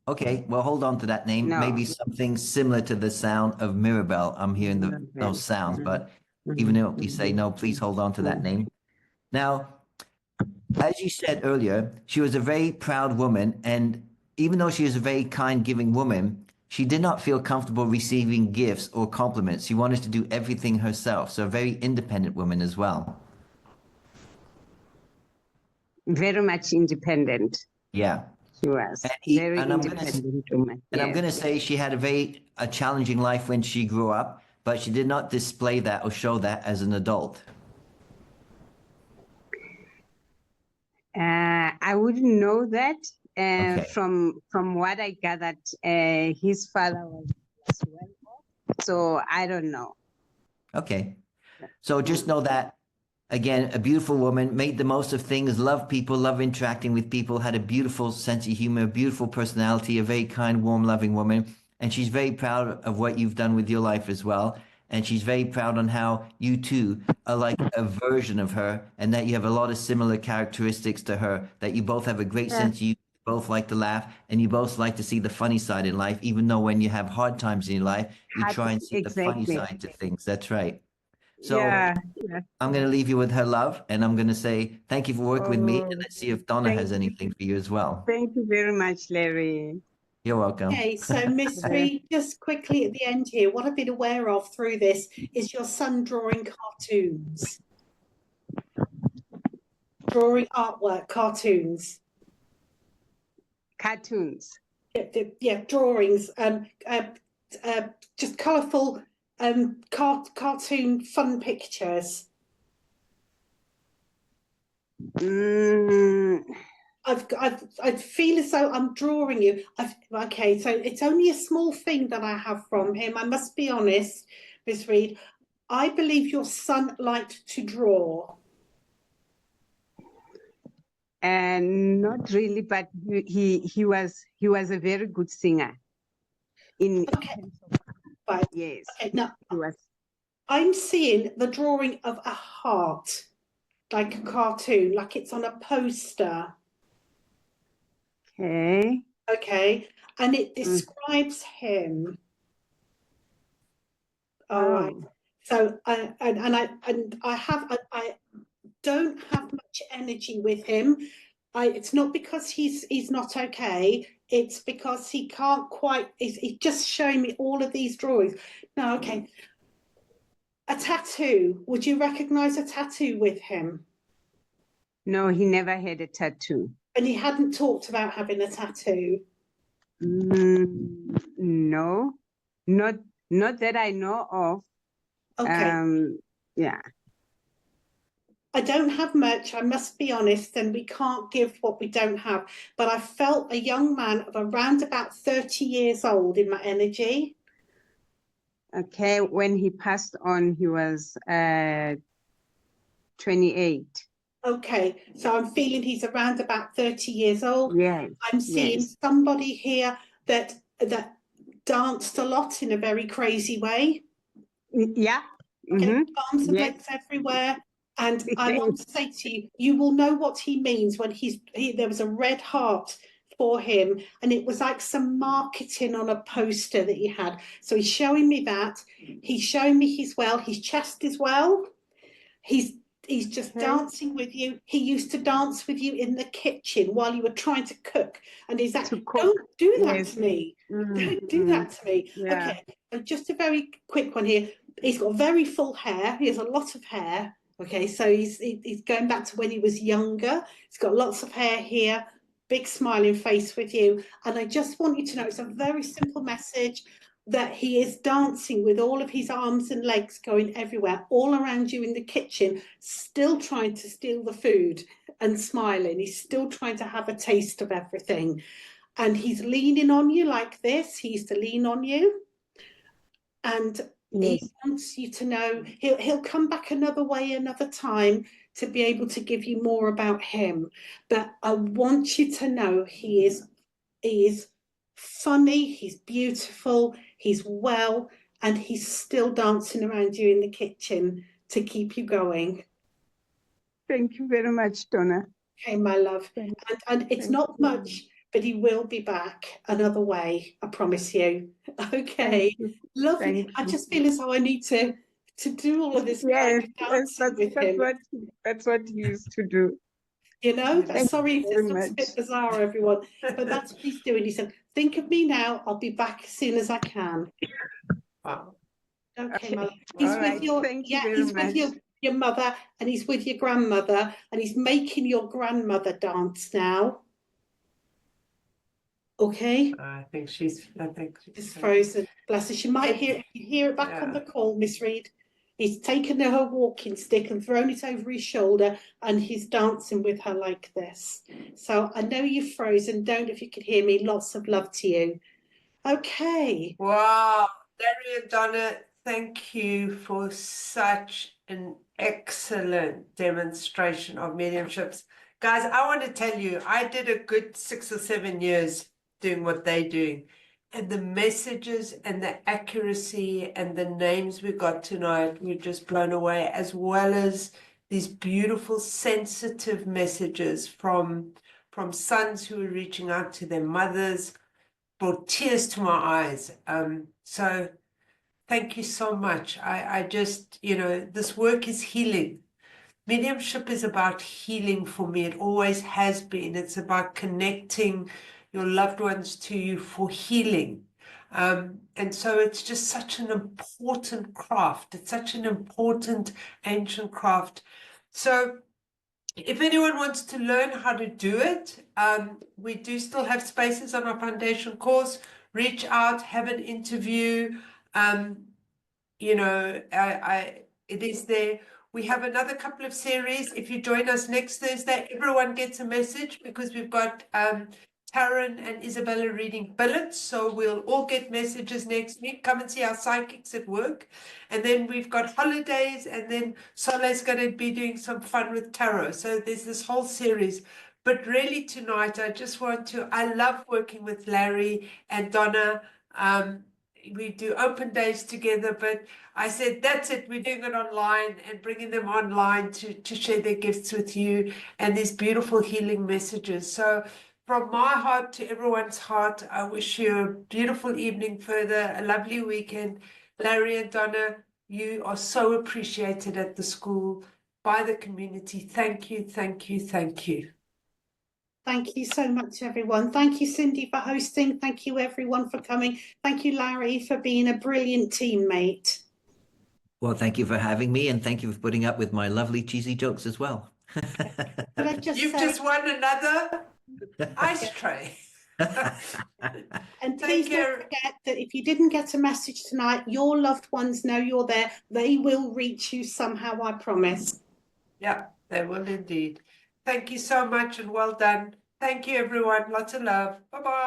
Okay, well, hold on to that name. No. Maybe something similar to the sound of Mirabelle. I'm hearing those sounds, but even though you say no, please hold on to that name. Now, as you said earlier, she was a very proud woman, and even though she was a very kind, giving woman, she did not feel comfortable receiving gifts or compliments. She wanted to do everything herself, so a very independent woman as well. Very much independent. Yeah. She was very independent woman. And I'm going to say she had a challenging life when she grew up, but she did not display that or show that as an adult. I wouldn't know that. From what I gathered, his father was well off, so I don't know. Okay. So just know that, again, a beautiful woman, made the most of things, loved people, loved interacting with people, had a beautiful sense of humor, beautiful personality, a very kind, warm, loving woman. And she's very proud of what you've done with your life as well. And she's very proud on how you two are like a version of her, and that you have a lot of similar characteristics to her, that you both have a great sense of humor, you both like to laugh, and you both like to see the funny side in life, even though when you have hard times in your life, you try and see the funny side to things. That's right. So yeah. I'm going to leave you with her love, and I'm going to say thank you for working with me, and Oh, let's see if Donna thank has you. anything for you as well. Thank you very much, Larry. You're welcome. Okay, so Miss Reed, just quickly at the end here, what I've been aware of through this is your son drawing cartoons. Drawing artwork, cartoons. Cartoons. Yeah, drawings, just colourful cartoon fun pictures. I feel as though I'm drawing you. Okay, so it's only a small thing that I have from him. I must be honest, Miss Reed. I believe your son liked to draw. And not really, but he was a very good singer. Okay, right. Yes. Okay, now He was. I'm seeing the drawing of a heart, like a cartoon, like it's on a poster. Okay. Okay, and it describes him. All right. So I don't have much energy with him. It's not because he's not okay. It's because he can't quite. He's just showing me all of these drawings. No, okay. A tattoo. Would you recognize a tattoo with him? No, he never had a tattoo. And he hadn't talked about having a tattoo. No, not that I know of. Okay. Yeah. I don't have much, I must be honest, and we can't give what we don't have. But I felt a young man of around about 30 years old in my energy. Okay, when he passed on, he was 28. Okay, so I'm feeling he's around about 30 years old. Yes. I'm seeing somebody here that danced a lot in a very crazy way. Yeah. Okay, arms and legs everywhere. And I want to say to you, you will know what he means when there was a red heart for him, and it was like some marketing on a poster that he had. So he's showing me that. He's showing me his chest as well. He's just dancing with you. He used to dance with you in the kitchen while you were trying to cook. And he's like, don't do that to me. Don't do that to me. Yeah. Okay, and just a very quick one here. He's got very full hair. He has a lot of hair. Okay, so he's going back to when he was younger. He's got lots of hair here, big smiling face with you. And I just want you to know, it's a very simple message that he is dancing with all of his arms and legs going everywhere, all around you in the kitchen, still trying to steal the food and smiling. He's still trying to have a taste of everything. And he's leaning on you like this. He used to lean on you. And he wants you to know he'll come back another way, another time, to be able to give you more about him. But I want you to know he is funny, he's beautiful, he's well, and he's still dancing around you in the kitchen to keep you going. Thank you very much, Donna. Okay, my love. And it's not much, but he will be back another way, I promise you. Okay, lovely. I just feel as though I need to do all of this. Yes, that's what he used to do. You know, sorry if this looks a bit bizarre, everyone, but that's what he's doing. He said, think of me now, I'll be back as soon as I can. Wow. Okay, my love. He's with your mother, and he's with your grandmother, and he's making your grandmother dance now. Okay. I think she's frozen. Bless her. She might hear it back on the call, Miss Reed. He's taken her walking stick and thrown it over his shoulder, and he's dancing with her like this. So I know you're frozen. Don't, if you could hear me. Lots of love to you. Okay. Wow, Larry and Donna, thank you for such an excellent demonstration of mediumships. Guys, I want to tell you, I did a good 6 or 7 years doing what they're doing. And the messages and the accuracy and the names we got tonight, we're just blown away, as well as these beautiful, sensitive messages from sons who are reaching out to their mothers, brought tears to my eyes. So Thank you so much. I just, this work is healing. Mediumship is about healing for me. It always has been. It's about connecting your loved ones to you for healing. And so it's just such an important craft. It's such an important ancient craft. So if anyone wants to learn how to do it, we do still have spaces on our foundation course. Reach out, have an interview. It is there. We have another couple of series. If you join us next Thursday, everyone gets a message because we've got Taryn and Isabella reading billets. So we'll all get messages next week. Come and see our psychics at work. And then we've got holidays, and then Soleil's going to be doing some fun with tarot. So there's this whole series. But really tonight, I love working with Larry and Donna. We do open days together, but I said, that's it. We're doing it online and bringing them online to share their gifts with you and these beautiful healing messages. So from my heart to everyone's heart, I wish you a beautiful evening further, a lovely weekend. Larry and Donna, you are so appreciated at the school, by the community. Thank you, thank you, thank you. Thank you so much, everyone. Thank you, Cindy, for hosting. Thank you, everyone, for coming. Thank you, Larry, for being a brilliant teammate. Well, thank you for having me, and thank you for putting up with my lovely cheesy jokes as well. You've just won another ice tray. And please don't forget that if you didn't get a message tonight, your loved ones know you're there. They will reach you somehow, I promise. Yeah, they will indeed. Thank you so much and well done. Thank you, everyone. Lots of love. Bye-bye.